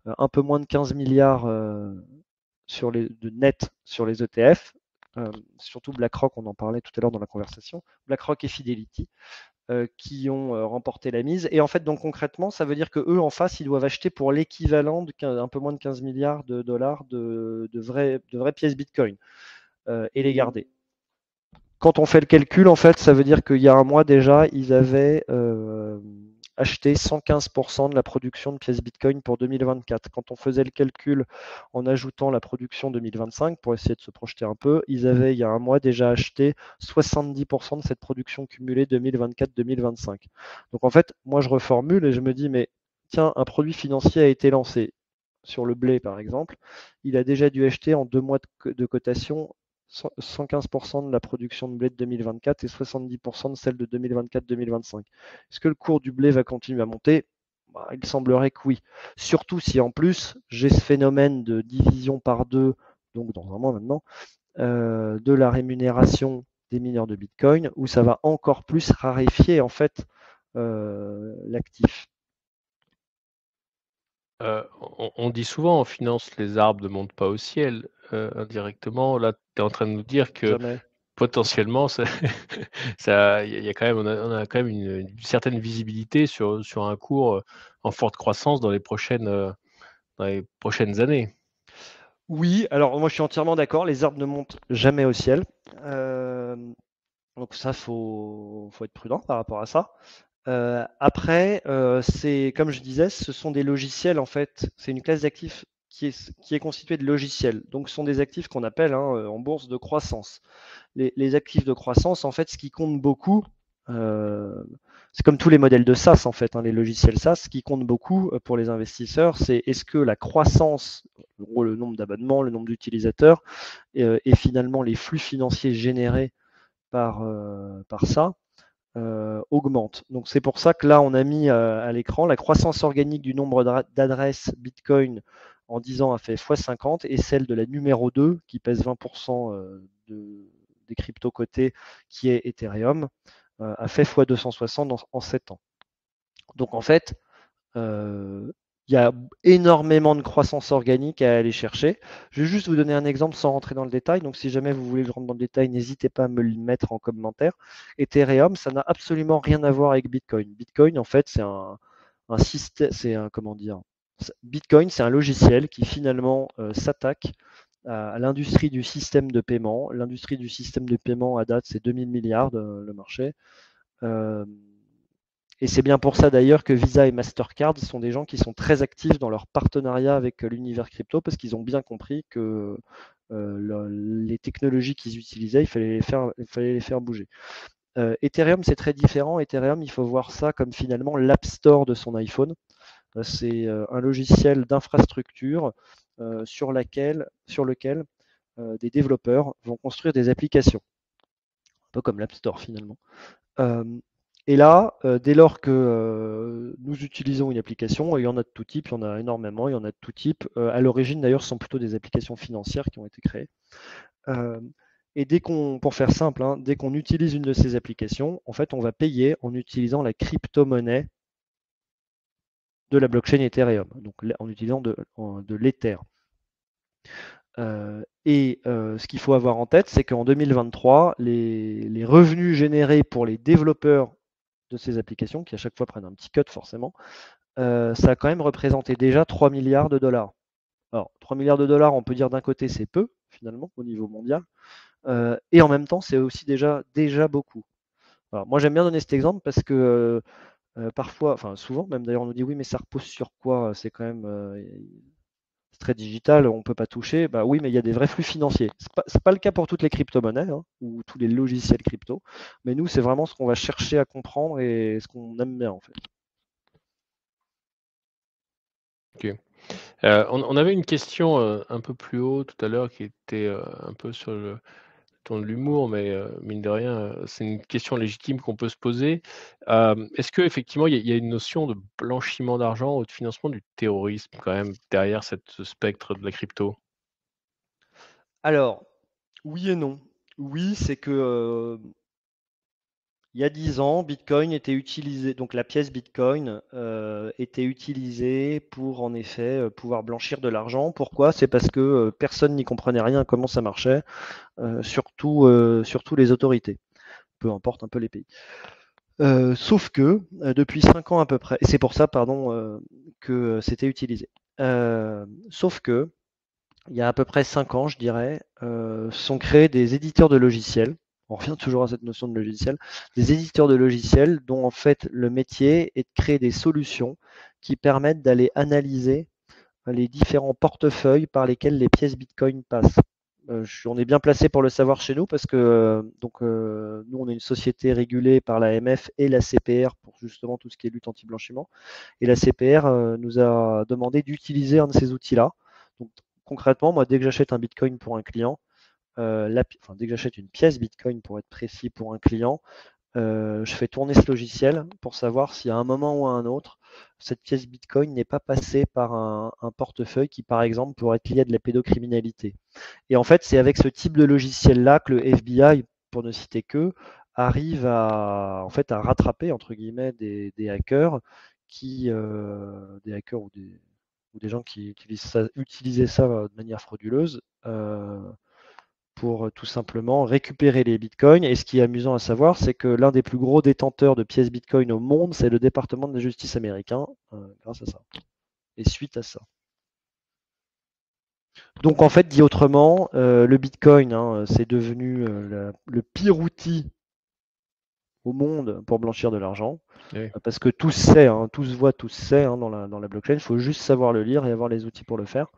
[SPEAKER 2] un peu moins de 15 milliards de net sur les ETF. Surtout BlackRock, on en parlait tout à l'heure dans la conversation. BlackRock et Fidelity qui ont remporté la mise. Et en fait, donc concrètement, ça veut dire que eux, en face, ils doivent acheter pour l'équivalent de un peu moins de 15 milliards de dollars de vraies pièces Bitcoin et les garder. Quand on fait le calcul, en fait, ça veut dire qu'il y a un mois déjà, ils avaient acheté 115% de la production de pièces Bitcoin pour 2024. Quand on faisait le calcul en ajoutant la production 2025, pour essayer de se projeter un peu, ils avaient, il y a un mois, déjà acheté 70% de cette production cumulée 2024-2025. Donc en fait, moi, je reformule et je me dis, mais tiens, un produit financier a été lancé sur le blé, par exemple. Il a déjà dû acheter en 2 mois de cotation 115% de la production de blé de 2024 et 70% de celle de 2024-2025. Est-ce que le cours du blé va continuer à monter? Il semblerait que oui. Surtout si en plus j'ai ce phénomène de division par deux, donc dans un mois maintenant, de la rémunération des mineurs de Bitcoin, où ça va encore plus raréfier en fait l'actif.
[SPEAKER 1] On dit souvent en finance, les arbres ne montent pas au ciel. Indirectement, là, tu es en train de nous dire que
[SPEAKER 2] Jamais.
[SPEAKER 1] potentiellement, ça, il y a quand même, on a quand même une certaine visibilité sur un cours en forte croissance dans les prochaines années.
[SPEAKER 2] Oui, alors moi je suis entièrement d'accord, les arbres ne montent jamais au ciel. Euh, donc ça, faut être prudent par rapport à ça. Après, c'est comme je disais, ce sont des logiciels en fait. C'est une classe d'actifs qui est constituée de logiciels. Donc, ce sont des actifs qu'on appelle en bourse de croissance. Les actifs de croissance, en fait, ce qui compte beaucoup, euh, c'est comme tous les modèles de SaaS en fait, les logiciels SaaS, ce qui compte beaucoup pour les investisseurs, c'est est-ce que la croissance, en gros, le nombre d'abonnements, le nombre d'utilisateurs, et finalement les flux financiers générés par ça augmente. Donc c'est pour ça que là, on a mis à l'écran la croissance organique du nombre d'adresses Bitcoin en 10 ans a fait x50 et celle de la numéro 2 qui pèse 20% des cryptos cotés qui est Ethereum a fait x260 en 7 ans. Donc en fait, il y a énormément de croissance organique à aller chercher. Je vais juste vous donner un exemple sans rentrer dans le détail. Donc, si jamais vous voulez que je rentre dans le détail, n'hésitez pas à me le mettre en commentaire. Ethereum, ça n'a absolument rien à voir avec Bitcoin. Bitcoin, en fait, c'est un système, c'est un, comment dire, Bitcoin, c'est un logiciel qui finalement s'attaque à l'industrie du système de paiement. L'industrie du système de paiement à date, c'est 2000 milliards le marché. Euh, et c'est bien pour ça d'ailleurs que Visa et Mastercard sont des gens qui sont très actifs dans leur partenariat avec l'univers crypto parce qu'ils ont bien compris que les technologies qu'ils utilisaient, il fallait les faire bouger. Ethereum, c'est très différent. Ethereum, il faut voir ça comme finalement l'App Store de son iPhone. C'est un logiciel d'infrastructure sur lequel des développeurs vont construire des applications, un peu comme l'App Store finalement. Euh, et là, dès lors que nous utilisons une application, et il y en a de tout type, il y en a énormément, il y en a de tout type. À l'origine, d'ailleurs, ce sont plutôt des applications financières qui ont été créées. Euh, et pour faire simple, dès qu'on utilise une de ces applications, en fait, on va payer en utilisant la crypto-monnaie de la blockchain Ethereum, donc en utilisant de l'Ether. Ce qu'il faut avoir en tête, c'est qu'en 2023, les revenus générés pour les développeurs de ces applications, qui à chaque fois prennent un petit cut forcément, ça a quand même représenté déjà 3 milliards de dollars. Alors, 3 milliards de dollars, on peut dire d'un côté c'est peu, finalement, au niveau mondial, et en même temps, c'est aussi déjà beaucoup. Alors, moi, j'aime bien donner cet exemple parce que parfois, enfin souvent même d'ailleurs, on nous dit oui, mais ça repose sur quoi? C'est quand même c'est très digital, on ne peut pas toucher. Bah oui, mais il y a des vrais flux financiers. C'est pas le cas pour toutes les crypto-monnaies hein, ou tous les logiciels crypto, mais nous, c'est vraiment ce qu'on va chercher à comprendre et ce qu'on aime bien en fait.
[SPEAKER 1] OK. On avait une question, un peu plus haut tout à l'heure qui était, un peu sur le ton de l'humour, mais mine de rien, c'est une question légitime qu'on peut se poser. Est-ce qu'effectivement il y a une notion de blanchiment d'argent ou de financement du terrorisme quand même derrière ce spectre de la crypto?
[SPEAKER 2] Alors, oui et non. Oui, c'est que il y a 10 ans, Bitcoin était utilisé, donc la pièce Bitcoin était utilisée pour en effet pouvoir blanchir de l'argent. Pourquoi? C'est parce que personne n'y comprenait rien à comment ça marchait, surtout les autorités, peu importe un peu les pays. Sauf que depuis 5 ans à peu près, et c'est pour ça, pardon, que c'était utilisé. Sauf que il y a à peu près 5 ans, je dirais, sont créés des éditeurs de logiciels. On revient toujours à cette notion de logiciel. Des éditeurs de logiciels dont en fait le métier est de créer des solutions qui permettent d'aller analyser les différents portefeuilles par lesquels les pièces Bitcoin passent. On est bien placé pour le savoir chez nous parce que nous on est une société régulée par l'AMF et la CPR pour justement tout ce qui est lutte anti-blanchiment. Et la CPR nous a demandé d'utiliser un de ces outils-là. Donc concrètement, moi dès que j'achète un Bitcoin pour un client, dès que j'achète une pièce Bitcoin pour être précis pour un client, je fais tourner ce logiciel pour savoir si à un moment ou à un autre, cette pièce Bitcoin n'est pas passée par un portefeuille qui, par exemple, pourrait être lié à de la pédocriminalité. Et en fait, c'est avec ce type de logiciel-là que le FBI, pour ne citer que, arrive en fait, à rattraper, entre guillemets, des hackers des hackers ou des gens qui utilisaient ça de manière frauduleuse. Pour tout simplement récupérer les bitcoins. Et ce qui est amusant à savoir, c'est que l'un des plus gros détenteurs de pièces bitcoin au monde, c'est le département de la justice américain, grâce à ça. Et suite à ça. Donc en fait, dit autrement, le bitcoin, hein, c'est devenu le pire outil au monde pour blanchir de l'argent.
[SPEAKER 1] Oui.
[SPEAKER 2] Parce que tout se sait, hein, tout se voit, tout se sait hein, dans la blockchain. Il faut juste savoir le lire et avoir les outils pour le faire.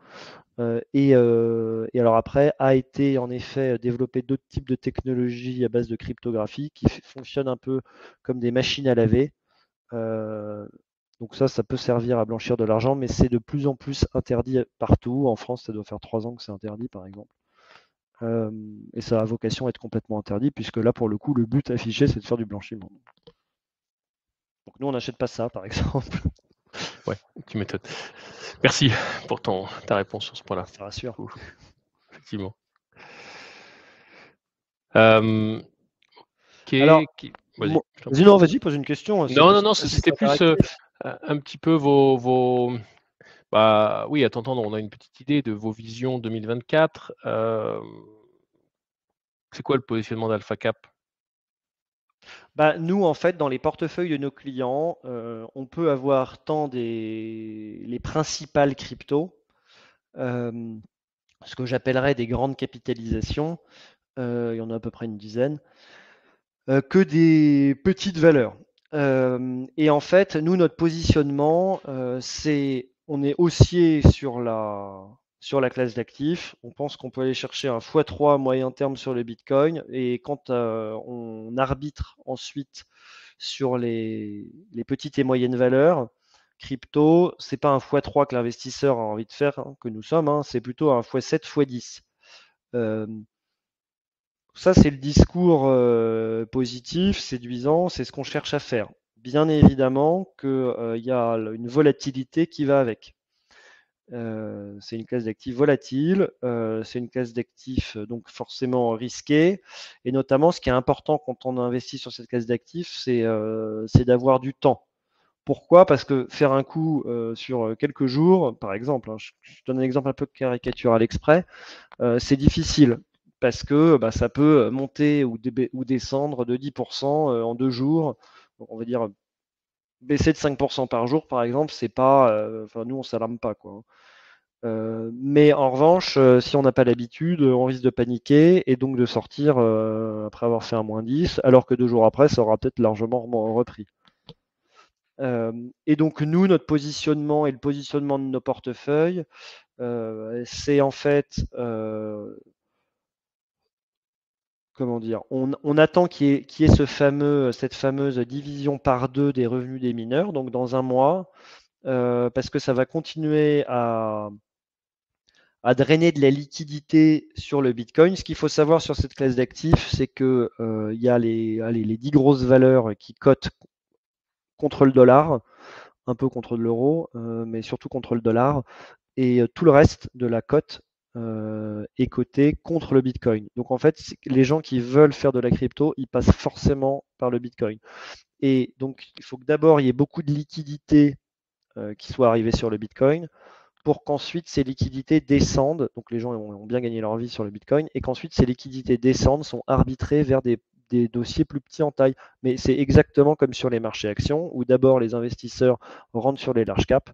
[SPEAKER 2] Et alors après, a été en effet développé d'autres types de technologies à base de cryptographie qui fonctionnent un peu comme des machines à laver. Euh, donc ça peut servir à blanchir de l'argent, mais c'est de plus en plus interdit partout. En France, ça doit faire 3 ans que c'est interdit, par exemple. Et ça a vocation à être complètement interdit, puisque là, pour le coup, le but affiché, c'est de faire du blanchiment. Donc nous, on n'achète pas ça, par exemple.
[SPEAKER 1] Ouais, tu m'étonnes. Merci pour ta réponse sur ce point-là,
[SPEAKER 2] Ça rassure.
[SPEAKER 1] effectivement. OK,
[SPEAKER 2] Alors,
[SPEAKER 1] vas-y, je t'en
[SPEAKER 2] vas-y,
[SPEAKER 1] prie.
[SPEAKER 2] non, vas-y, pose une question. Hein,
[SPEAKER 1] Non, non, non,
[SPEAKER 2] c'est
[SPEAKER 1] c'était plus,
[SPEAKER 2] interactif.
[SPEAKER 1] un petit peu vos bah, oui, à t'entendre, on a une petite idée de vos visions 2024. C'est quoi le positionnement d'AlphaCap?
[SPEAKER 2] Bah, nous, en fait, dans les portefeuilles de nos clients, on peut avoir tant les principales cryptos, ce que j'appellerais des grandes capitalisations, il y en a à peu près une dizaine, que des petites valeurs. Et en fait, nous, notre positionnement, on est haussier sur la classe d'actifs. On pense qu'on peut aller chercher un x3 à moyen terme sur le Bitcoin. Et quand on arbitre ensuite sur les petites et moyennes valeurs, crypto, c'est pas un x3 que l'investisseur a envie de faire, hein, que nous sommes, hein, c'est plutôt un x7, x10. Euh, Ça, c'est le discours positif, séduisant, c'est ce qu'on cherche à faire. Bien évidemment qu'il y a une volatilité qui va avec. C'est une classe d'actifs volatile, c'est une classe d'actifs donc forcément risquée, et notamment ce qui est important quand on investit sur cette classe d'actifs, c'est d'avoir du temps. Pourquoi? Parce que faire un coup sur quelques jours, par exemple, hein, je donne un exemple un peu caricatural exprès, c'est difficile parce que bah, ça peut monter ou descendre de 10% en 2 jours. Donc, on va dire baisser de 5% par jour, par exemple, c'est pas, enfin nous on s'alarme pas quoi. Mais en revanche, si on n'a pas l'habitude, on risque de paniquer et donc de sortir après avoir fait un -10, alors que 2 jours après, ça aura peut-être largement repris. Et donc nous, notre positionnement et le positionnement de nos portefeuilles, c'est en fait, comment dire, on attend qu'il y ait cette fameuse division par deux des revenus des mineurs, donc dans un mois, parce que ça va continuer à drainer de la liquidité sur le Bitcoin. Ce qu'il faut savoir sur cette classe d'actifs, c'est que il y a les 10 grosses valeurs qui cotent contre le dollar, un peu contre l'euro, mais surtout contre le dollar, et tout le reste de la cote est coté contre le Bitcoin. Donc en fait, les gens qui veulent faire de la crypto, ils passent forcément par le Bitcoin. Et donc il faut que d'abord il y ait beaucoup de liquidités qui soient arrivées sur le Bitcoin pour qu'ensuite ces liquidités descendent, donc les gens ont bien gagné leur vie sur le Bitcoin, et qu'ensuite ces liquidités descendent, sont arbitrées vers des dossiers plus petits en taille. Mais c'est exactement comme sur les marchés actions, où d'abord les investisseurs rentrent sur les large caps,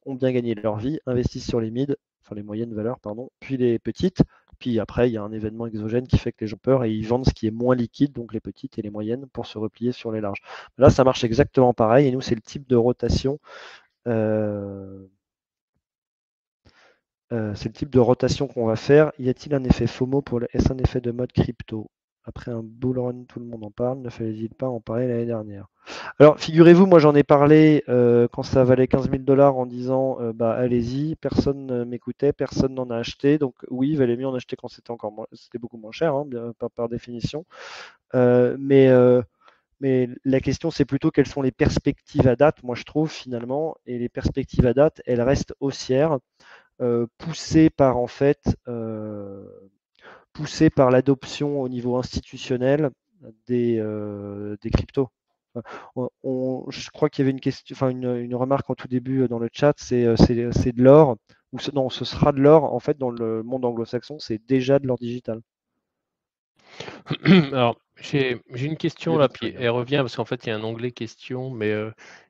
[SPEAKER 2] ont bien gagné leur vie, investissent sur les mid, enfin les moyennes valeurs, pardon, puis les petites, puis après il y a un événement exogène qui fait que les gens ont peur et ils vendent ce qui est moins liquide, donc les petites et les moyennes, pour se replier sur les larges. Là, ça marche exactement pareil, et nous, c'est le type de rotation euh, c'est le type de rotation qu'on va faire. Y a-t-il un effet FOMO pour le Est-ce un effet de mode crypto? Après un bull run, tout le monde en parle. Ne fallait-il pas en parler l'année dernière? Alors, figurez-vous, moi j'en ai parlé quand ça valait 15 000 $ en disant bah allez-y, personne ne m'écoutait, personne n'en a acheté. Donc oui, il valait mieux en acheter quand c'était beaucoup moins cher, hein, par définition. Euh, mais, euh, mais la question c'est plutôt quelles sont les perspectives à date, moi je trouve finalement, et les perspectives à date, elles restent haussières poussé par en fait poussé par l'adoption au niveau institutionnel des cryptos. Je crois qu'il y avait une question, enfin une remarque en tout début dans le chat, c'est de l'or, ou non, ce sera de l'or. En fait, dans le monde anglo-saxon, c'est déjà de l'or digital,
[SPEAKER 1] Alors, j'ai une question
[SPEAKER 2] le
[SPEAKER 1] là, puis
[SPEAKER 2] Bitcoin.
[SPEAKER 1] elle revient parce qu'en fait, il y a un onglet questions, mais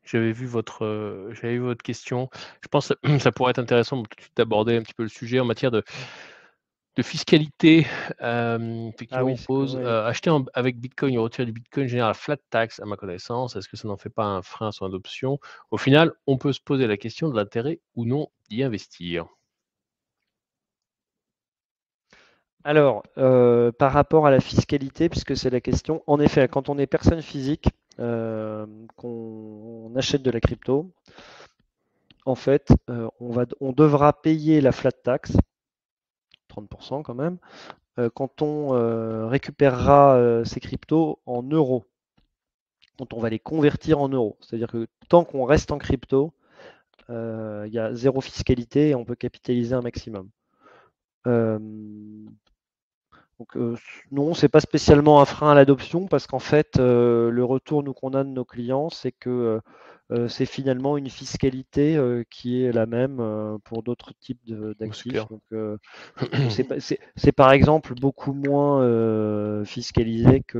[SPEAKER 1] j'avais vu votre question. Je pense que ça pourrait être intéressant tout de suite d'aborder un petit peu le sujet en matière de fiscalité.
[SPEAKER 2] Ah
[SPEAKER 1] Effectivement,
[SPEAKER 2] oui,
[SPEAKER 1] on pose
[SPEAKER 2] oui.
[SPEAKER 1] acheter avec Bitcoin et retirer du Bitcoin génère la flat tax, à ma connaissance. Est-ce que ça n'en fait pas un frein à son adoption? Au final, on peut se poser la question de l'intérêt ou non d'y investir.
[SPEAKER 2] Alors, par rapport à la fiscalité, puisque c'est la question, en effet, quand on est personne physique, qu'on achète de la crypto, en fait, on devra payer la flat tax, 30% quand même, quand on récupérera ces cryptos en euros, quand on va les convertir en euros. C'est-à-dire que tant qu'on reste en crypto, il y a zéro fiscalité et on peut capitaliser un maximum. Euh, Donc non, c'est pas spécialement un frein à l'adoption parce qu'en fait, le retour nous qu'on a de nos clients, c'est que c'est finalement une fiscalité qui est la même pour d'autres types
[SPEAKER 1] Oh, c'est
[SPEAKER 2] d'actifs.
[SPEAKER 1] clair.
[SPEAKER 2] Donc c'est par exemple beaucoup moins fiscalisé que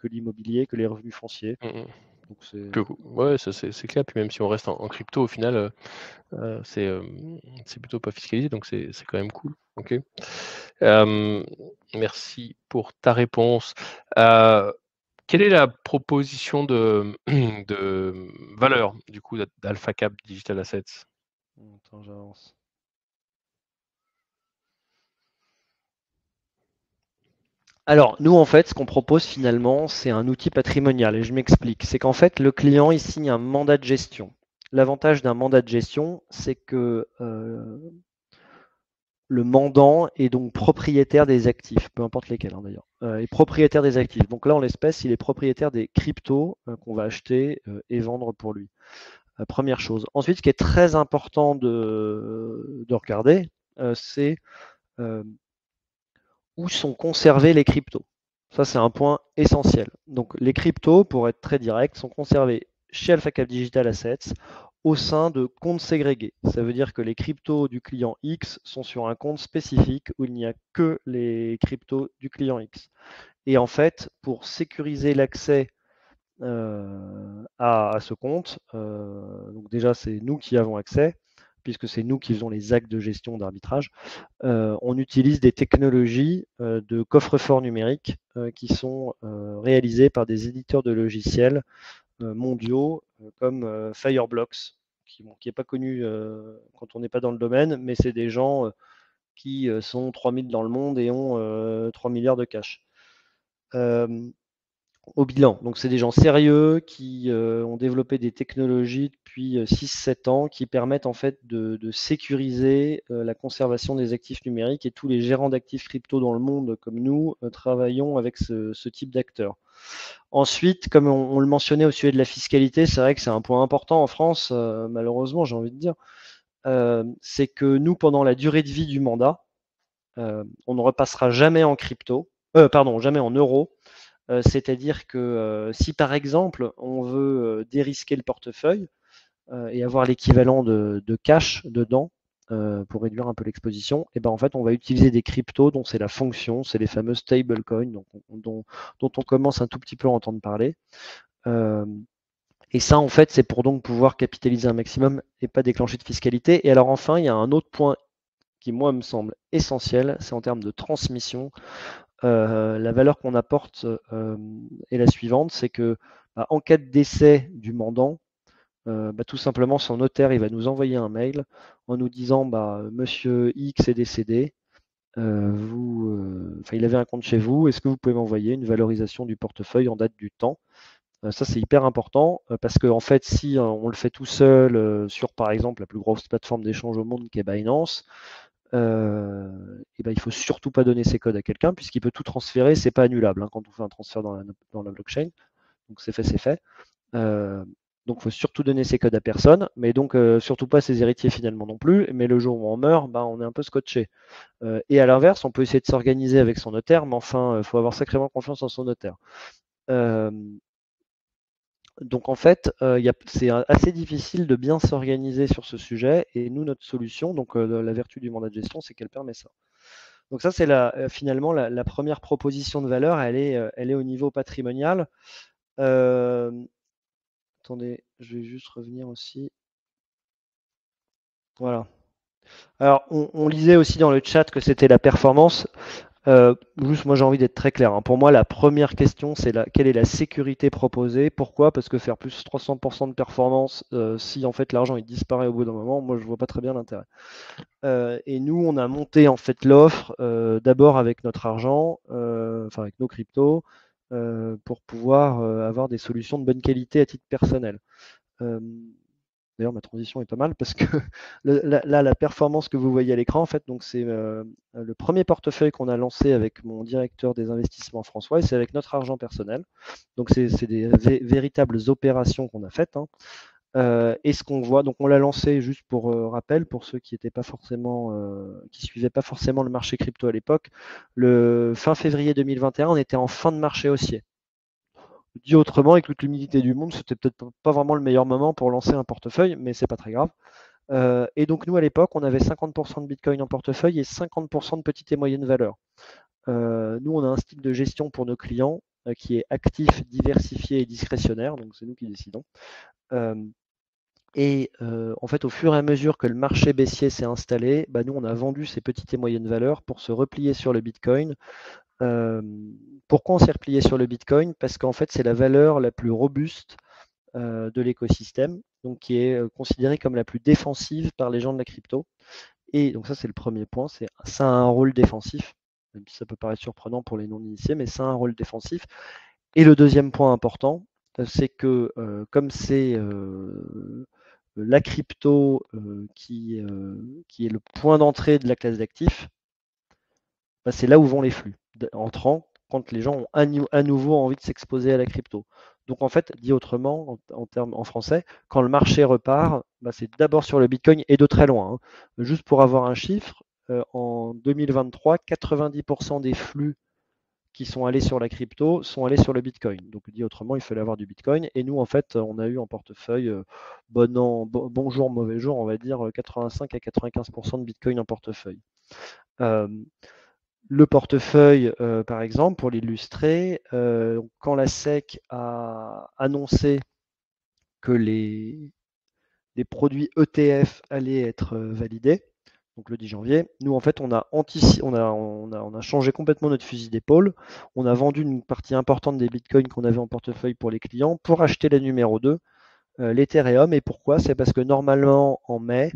[SPEAKER 2] l'immobilier, que les revenus fonciers.
[SPEAKER 1] Mmh mh.
[SPEAKER 2] Donc c'est
[SPEAKER 1] Ouais, ça c'est clair. Puis même si on reste en crypto, au final, c'est plutôt pas fiscalisé, donc c'est quand même cool. OK. Hem, Merci pour ta réponse. Heu, Quelle est la proposition de de valeur, du coup, d'Alpha Cap Digital Assets?
[SPEAKER 2] Attends, j'avance. Alors, nous, en fait, ce qu'on propose finalement, c'est un outil patrimonial. Et je m'explique. C'est qu'en fait, le client, il signe un mandat de gestion. L'avantage d'un mandat de gestion, c'est que le mandant est donc propriétaire des actifs, peu importe lesquels hein, d'ailleurs, est propriétaire des actifs. Donc là, en l'espèce, il est propriétaire des cryptos qu'on va acheter et vendre pour lui. Première chose. Ensuite, ce qui est très important de regarder, c'est euh, où sont conservés les cryptos. Ça, c'est un point essentiel. Donc, les cryptos, pour être très direct, sont conservés chez AlphaCap Digital Assets au sein de comptes ségrégés. Ça veut dire que les cryptos du client X sont sur un compte spécifique où il n'y a que les cryptos du client X. Et en fait, pour sécuriser l'accès à ce compte, donc déjà, c'est nous qui avons accès, puisque c'est nous qui faisons les actes de gestion d'arbitrage. On utilise des technologies de coffre-fort numérique qui sont réalisées par des éditeurs de logiciels mondiaux comme Fireblocks, qui n'est pas connu quand on n'est pas dans le domaine, mais c'est des gens qui sont 3000 dans le monde et ont 3 milliards de cash au bilan. Donc c'est des gens sérieux qui ont développé des technologies depuis 6-7 ans qui permettent en fait de sécuriser la conservation des actifs numériques, et tous les gérants d'actifs crypto dans le monde comme nous travaillons avec ce type d'acteurs. Ensuite, comme on le mentionnait au sujet de la fiscalité, c'est vrai que c'est un point important en France, malheureusement j'ai envie de dire, c'est que nous, pendant la durée de vie du mandat, on ne repassera jamais en crypto, jamais en euros. C'est-à-dire que si par exemple on veut dérisquer le portefeuille et avoir l'équivalent de cash dedans pour réduire un peu l'exposition, et ben en fait on va utiliser des cryptos dont c'est la fonction, c'est les fameux stablecoins dont on commence un tout petit peu à entendre parler. Et ça en fait c'est pour donc pouvoir capitaliser un maximum et pas déclencher de fiscalité. Et alors enfin il y a un autre point qui moi me semble essentiel, c'est en termes de transmission. La valeur qu'on apporte est la suivante, c'est que en cas de décès du mandant, tout simplement son notaire il va nous envoyer un mail en nous disant Monsieur X est décédé, il avait un compte chez vous, est-ce que vous pouvez m'envoyer une valorisation du portefeuille en date du temps? Ça c'est hyper important parce que en fait si on le fait tout seul sur par exemple la plus grosse plateforme d'échange au monde qui est Binance, il faut surtout pas donner ses codes à quelqu'un puisqu'il peut tout transférer, c'est pas annulable quand on fait un transfert dans la blockchain. Donc c'est fait, c'est fait. Donc il faut surtout donner ses codes à personne, mais donc surtout pas ses héritiers finalement non plus. Mais le jour où on meurt, on est un peu scotché. Et à l'inverse, on peut essayer de s'organiser avec son notaire, mais enfin, il faut avoir sacrément confiance en son notaire. Donc en fait, c'est assez difficile de bien s'organiser sur ce sujet, et nous, notre solution, donc la vertu du mandat de gestion, c'est qu'elle permet ça. Donc ça, c'est finalement la première proposition de valeur, elle est au niveau patrimonial. Attendez, je vais juste revenir aussi. Voilà. Alors, on lisait aussi dans le chat que c'était la performance. Juste, moi j'ai envie d'être très clair. Pour moi, la première question, c'est quelle est la sécurité proposée? Pourquoi? Parce que faire plus 300% de performance, si en fait l'argent il disparaît au bout d'un moment, moi je vois pas très bien l'intérêt. Et nous, on a monté en fait l'offre d'abord avec notre argent, avec nos cryptos, pour pouvoir avoir des solutions de bonne qualité à titre personnel. D'ailleurs, ma transition est pas mal parce que là, la performance que vous voyez à l'écran, en fait, donc c'est le premier portefeuille qu'on a lancé avec mon directeur des investissements François, et c'est avec notre argent personnel. Donc c'est des véritables opérations qu'on a faites. Et ce qu'on voit, donc on l'a lancé juste pour rappel, pour ceux qui étaient pas forcément, qui suivaient pas forcément le marché crypto à l'époque. Le fin février 2021, on était en fin de marché haussier. Dit autrement, avec toute l'humidité du monde, c'était peut-être pas vraiment le meilleur moment pour lancer un portefeuille, mais c'est pas très grave. Et donc nous à l'époque, on avait 50% de Bitcoin en portefeuille et 50% de petites et moyennes valeurs. Nous, on a un style de gestion pour nos clients qui est actif, diversifié et discrétionnaire, donc c'est nous qui décidons. En fait, au fur et à mesure que le marché baissier s'est installé, nous, on a vendu ces petites et moyennes valeurs pour se replier sur le Bitcoin. Pourquoi on s'est replié sur le Bitcoin? Parce qu'en fait, c'est la valeur la plus robuste de l'écosystème, donc qui est considérée comme la plus défensive par les gens de la crypto. Et donc ça, c'est le premier point, ça a un rôle défensif, même si ça peut paraître surprenant pour les non-initiés, mais ça a un rôle défensif. Et le deuxième point important, c'est que comme c'est la crypto qui est le point d'entrée de la classe d'actifs, c'est là où vont les flux entrants quand les gens ont à nouveau envie de s'exposer à la crypto. Donc en fait, dit autrement, en français, quand le marché repart, c'est d'abord sur le Bitcoin et de très loin. Juste pour avoir un chiffre, en 2023, 90% des flux qui sont allés sur la crypto sont allés sur le Bitcoin. Donc dit autrement, il fallait avoir du Bitcoin. Et nous, en fait, on a eu en portefeuille, bon jour, mauvais jour, on va dire 85 à 95% de Bitcoin en portefeuille. Le portefeuille, par exemple, pour l'illustrer, quand la SEC a annoncé que les produits ETF allaient être validés, donc le 10 janvier, nous en fait on a changé complètement notre fusil d'épaule. On a vendu une partie importante des bitcoins qu'on avait en portefeuille pour les clients pour acheter la numéro 2 l'Ethereum. Et pourquoi? C'est parce que normalement, en mai,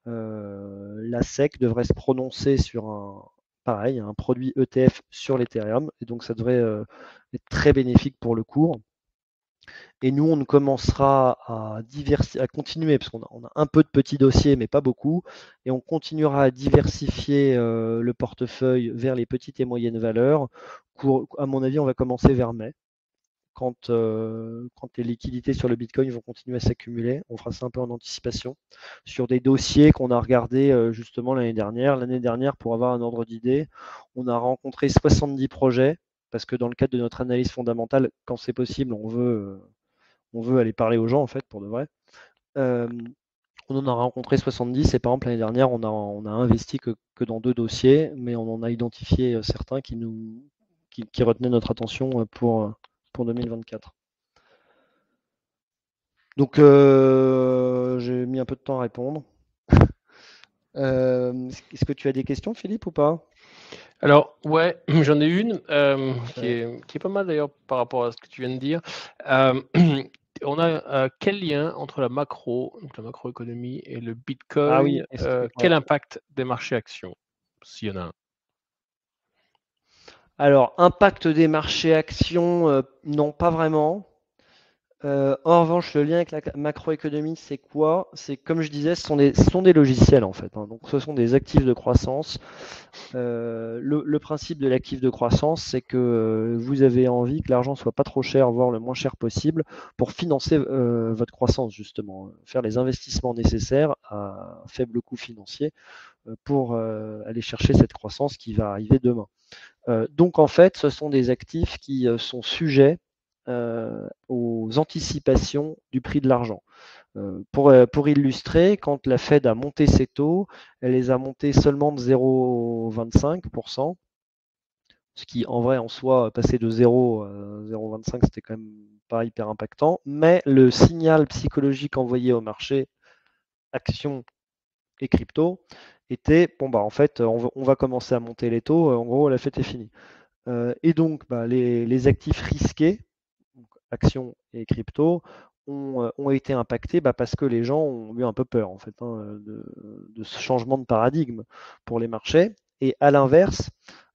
[SPEAKER 2] la SEC devrait se prononcer sur pareil, un produit ETF sur l'Ethereum. Et donc, ça devrait être très bénéfique pour le cours. Et nous, on commencera à continuer, parce qu'on a un peu de petits dossiers, mais pas beaucoup, et on continuera à diversifier le portefeuille vers les petites et moyennes valeurs. À mon avis, on va commencer vers mai, quand les liquidités sur le Bitcoin vont continuer à s'accumuler. On fera ça un peu en anticipation, sur des dossiers qu'on a regardés justement l'année dernière. L'année dernière, pour avoir un ordre d'idée, on a rencontré 70 projets, parce que dans le cadre de notre analyse fondamentale, quand c'est possible, on veut aller parler aux gens, en fait, pour de vrai. On en a rencontré 70 et par exemple l'année dernière, on a investi que dans 2 dossiers, mais on en a identifié certains qui retenaient notre attention pour 2024. Donc j'ai mis un peu de temps à répondre. Est-ce que tu as des questions, Philippe, ou pas?
[SPEAKER 1] Alors, ouais, j'en ai une qui est pas mal d'ailleurs par rapport à ce que tu viens de dire. On a quel lien entre la macro, donc la macroéconomie et le
[SPEAKER 2] Ah oui,
[SPEAKER 1] Bitcoin?
[SPEAKER 2] ouais.
[SPEAKER 1] Quel impact des marchés actions, s'il y en a un?
[SPEAKER 2] Alors, impact des marchés actions, non, pas vraiment. En revanche, le lien avec la macroéconomie, c'est quoi? C'est comme je disais, ce sont des logiciels en fait, hein. Donc, ce sont des actifs de croissance. Le principe de l'actif de croissance, c'est que vous avez envie que l'argent soit pas trop cher, voire le moins cher possible, pour financer votre croissance justement, faire les investissements nécessaires à faible coût financier pour aller chercher cette croissance qui va arriver demain. Donc en fait, ce sont des actifs qui sont sujets aux anticipations du prix de l'argent. Pour illustrer, quand la Fed a monté ses taux, elle les a montés seulement de 0,25%, ce qui en vrai en soi, passer de 0 à 0,25, c'était quand même pas hyper impactant, mais le signal psychologique envoyé au marché, actions et crypto, était, bon bah en fait, on va commencer à monter les taux, en gros la fête est finie. Et donc bah, les actifs risqués, donc actions et crypto, ont été impactés parce que les gens ont eu un peu peur en fait, hein, de ce changement de paradigme pour les marchés. Et à l'inverse,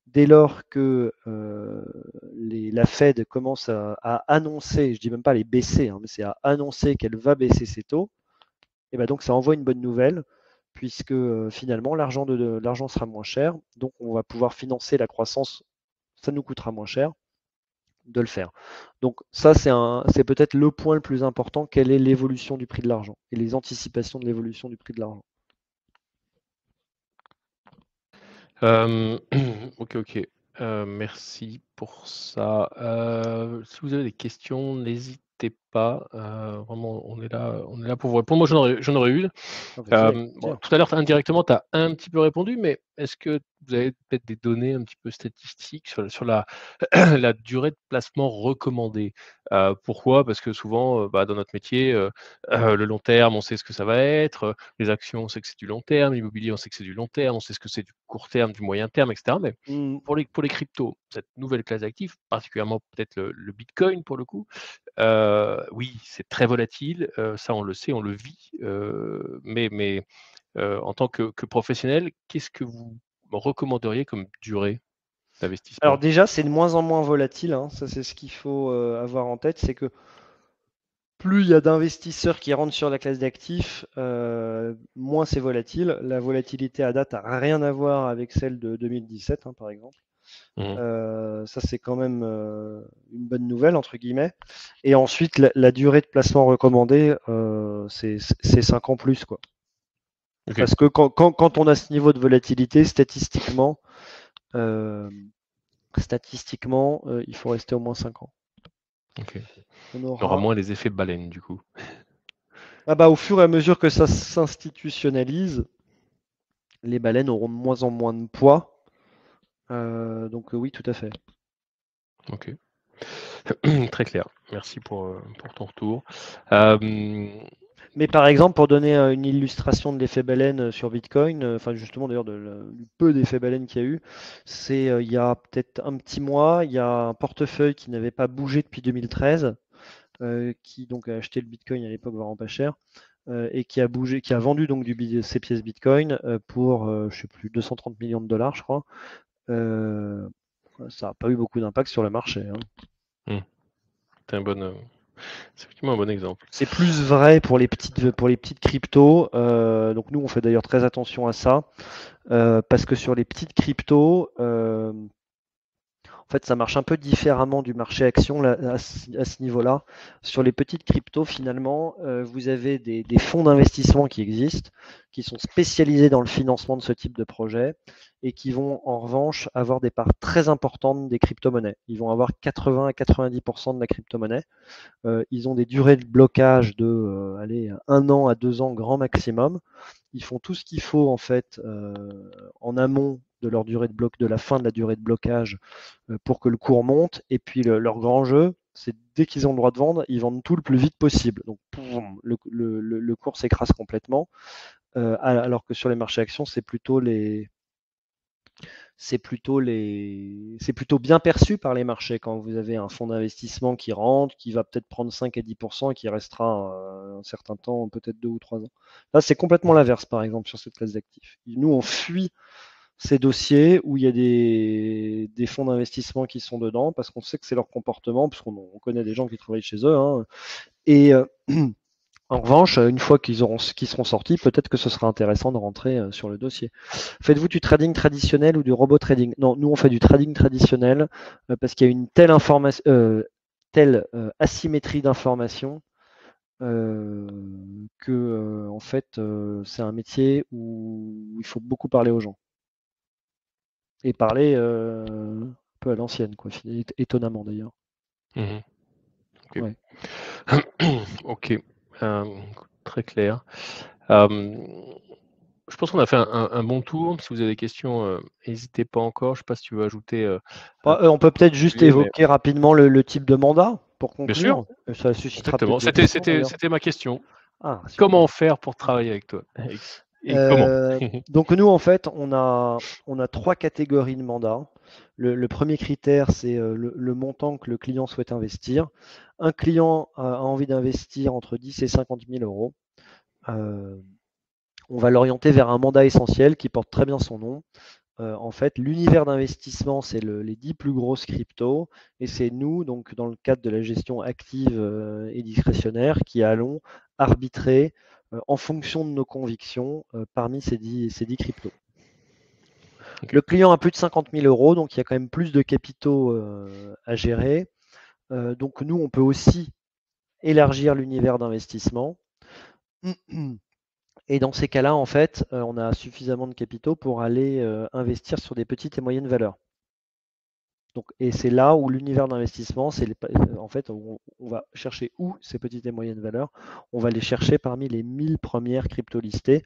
[SPEAKER 2] dès lors que la Fed commence à annoncer, je dis même pas les baisser, hein, mais c'est à annoncer qu'elle va baisser ses taux, et ben donc ça envoie une bonne nouvelle, puisque finalement l'argent sera moins cher, donc on va pouvoir financer la croissance, ça nous coûtera moins cher de le faire. Donc ça, c'est peut-être le point le plus important, quelle est l'évolution du prix de l'argent et les anticipations de l'évolution du prix de l'argent.
[SPEAKER 1] OK, OK. Merci pour ça. Si vous avez des questions, n'hésitez pas, vraiment on est là pour vous répondre. Moi, j'en aurais une.
[SPEAKER 2] Ah, vas-y, avec
[SPEAKER 1] Bon,
[SPEAKER 2] plaisir.
[SPEAKER 1] tout à l'heure, indirectement, tu as un petit peu répondu, mais est-ce que vous avez peut-être des données un petit peu statistiques sur la la durée de placement recommandée? Pourquoi? Parce que souvent, dans notre métier, le long terme, on sait ce que ça va être, les actions, on sait que c'est du long terme, l'immobilier, on sait que c'est du long terme, on sait ce que c'est du court terme, du moyen terme, et cetera. Mais
[SPEAKER 2] Mmh.
[SPEAKER 1] pour les cryptos, cette nouvelle classe d'actifs, particulièrement peut-être le bitcoin pour le coup, oui, c'est très volatile, ça on le sait, on le vit, en tant que professionnel, qu'est-ce que vous recommanderiez comme durée
[SPEAKER 2] Alors
[SPEAKER 1] d'investissement?
[SPEAKER 2] déjà, c'est de moins en moins volatile, hein. Ça, c'est ce qu'il faut avoir en tête, c'est que plus il y a d'investisseurs qui rentrent sur la classe d'actifs, moins c'est volatile. La volatilité à date n'a rien à voir avec celle de 2017, hein, par exemple.
[SPEAKER 1] Mmh.
[SPEAKER 2] Ça, c'est quand même une bonne nouvelle, entre guillemets. Et ensuite, la durée de placement recommandée, c'est 5 ans plus, quoi.
[SPEAKER 1] OK,
[SPEAKER 2] Parce que quand on a ce niveau de volatilité, euh, statistiquement, il faut rester au moins 5 ans.
[SPEAKER 1] OK.
[SPEAKER 2] On
[SPEAKER 1] On aura
[SPEAKER 2] aura,
[SPEAKER 1] moins les effets baleine du coup.
[SPEAKER 2] au fur et à mesure que ça s'institutionnalise, les baleines auront de moins en moins de poids. Donc oui, tout à fait.
[SPEAKER 1] OK. Très clair. Merci pour ton retour. Hem,
[SPEAKER 2] Mais par exemple, pour donner une illustration de l'effet baleine sur Bitcoin, enfin justement d'ailleurs du peu d'effet baleine qu'il y a eu, c'est il y a peut-être un petit mois, il y a un portefeuille qui n'avait pas bougé depuis 2013. qui donc a acheté le Bitcoin à l'époque vraiment pas cher, et qui a vendu donc ses pièces Bitcoin pour, je sais plus, 230 millions de dollars, je crois. Ça n'a pas eu beaucoup d'impact sur le marché, hein.
[SPEAKER 1] Mmh. C'est effectivement un bon exemple.
[SPEAKER 2] C'est plus vrai pour les petites cryptos. Donc nous, on fait d'ailleurs très attention à ça, parce que sur les petites cryptos, en fait, ça marche un peu différemment du marché action là, à ce niveau-là. Sur les petites cryptos, finalement, vous avez des fonds d'investissement qui existent, qui sont spécialisés dans le financement de ce type de projet et qui vont en revanche avoir des parts très importantes des crypto-monnaies. Ils vont avoir 80 à 90% de la crypto-monnaie. Ils ont des durées de blocage de allez, 1 an à 2 ans grand maximum. Ils font tout ce qu'il faut en fait en amont de leur durée de bloc, de la fin de la durée de blocage, pour que le cours monte. Et puis leur grand jeu, c'est dès qu'ils ont le droit de vendre, ils vendent tout le plus vite possible. Donc le cours s'écrase complètement. Alors que sur les marchés actions, c'est plutôt bien perçu par les marchés quand vous avez un fonds d'investissement qui rentre, qui va peut-être prendre 5 à 10% et qui restera un certain temps, peut-être 2 ou 3 ans. Là, c'est complètement l'inverse, par exemple, sur cette classe d'actifs. Nous, on fuit ces dossiers où il y a des fonds d'investissement qui sont dedans parce qu'on sait que c'est leur comportement, parce qu'on connaît des gens qui travaillent chez eux, hein. Et en revanche, une fois qu'ils seront sortis, peut-être que ce sera intéressant de rentrer sur le dossier. Faites-vous du trading traditionnel ou du robot trading? Non, nous on fait du trading traditionnel parce qu'il y a une telle asymétrie d'information que en fait c'est un métier où il faut beaucoup parler aux gens et parler un peu à l'ancienne, quoi, étonnamment d'ailleurs.
[SPEAKER 1] Mmh. OK.
[SPEAKER 2] Ouais.
[SPEAKER 1] OK, très clair. Hem, je pense qu'on a fait un bon tour. Si vous avez des questions, hésitez pas encore. Je sais pas si tu veux ajouter, un
[SPEAKER 2] On peut peut-être juste
[SPEAKER 1] sujet, mais
[SPEAKER 2] évoquer rapidement le type de mandat pour
[SPEAKER 1] bien sûr,
[SPEAKER 2] conclure. Ça suscitera
[SPEAKER 1] exactement.
[SPEAKER 2] peut-être des questions d'ailleurs.
[SPEAKER 1] C'était ma question.
[SPEAKER 2] Ah, super.
[SPEAKER 1] Comment faire pour travailler avec toi? Et comment?
[SPEAKER 2] Donc nous, en fait, on a 3 catégories de mandats. Le premier critère, c'est le montant que le client souhaite investir. Un client a envie d'investir entre 10 et 50 000 euros. Euh, on va l'orienter vers un mandat essentiel qui porte très bien son nom. En fait, l'univers d'investissement, c'est les 10 plus grosses cryptos, et c'est nous, donc dans le cadre de la gestion active et discrétionnaire, qui allons arbitrer en fonction de nos convictions parmi ces dix cryptos.
[SPEAKER 1] OK.
[SPEAKER 2] Le client a plus de 50 000 euros, donc il y a quand même plus de capitaux à gérer. Donc nous, on peut aussi élargir l'univers d'investissement. Et dans ces cas-là, en fait, on a suffisamment de capitaux pour aller investir sur des petites et moyennes valeurs. Donc, et c'est là où l'univers d'investissement, en fait, on va chercher où ces petites et moyennes valeurs. On va les chercher parmi les 1000 premières crypto listées,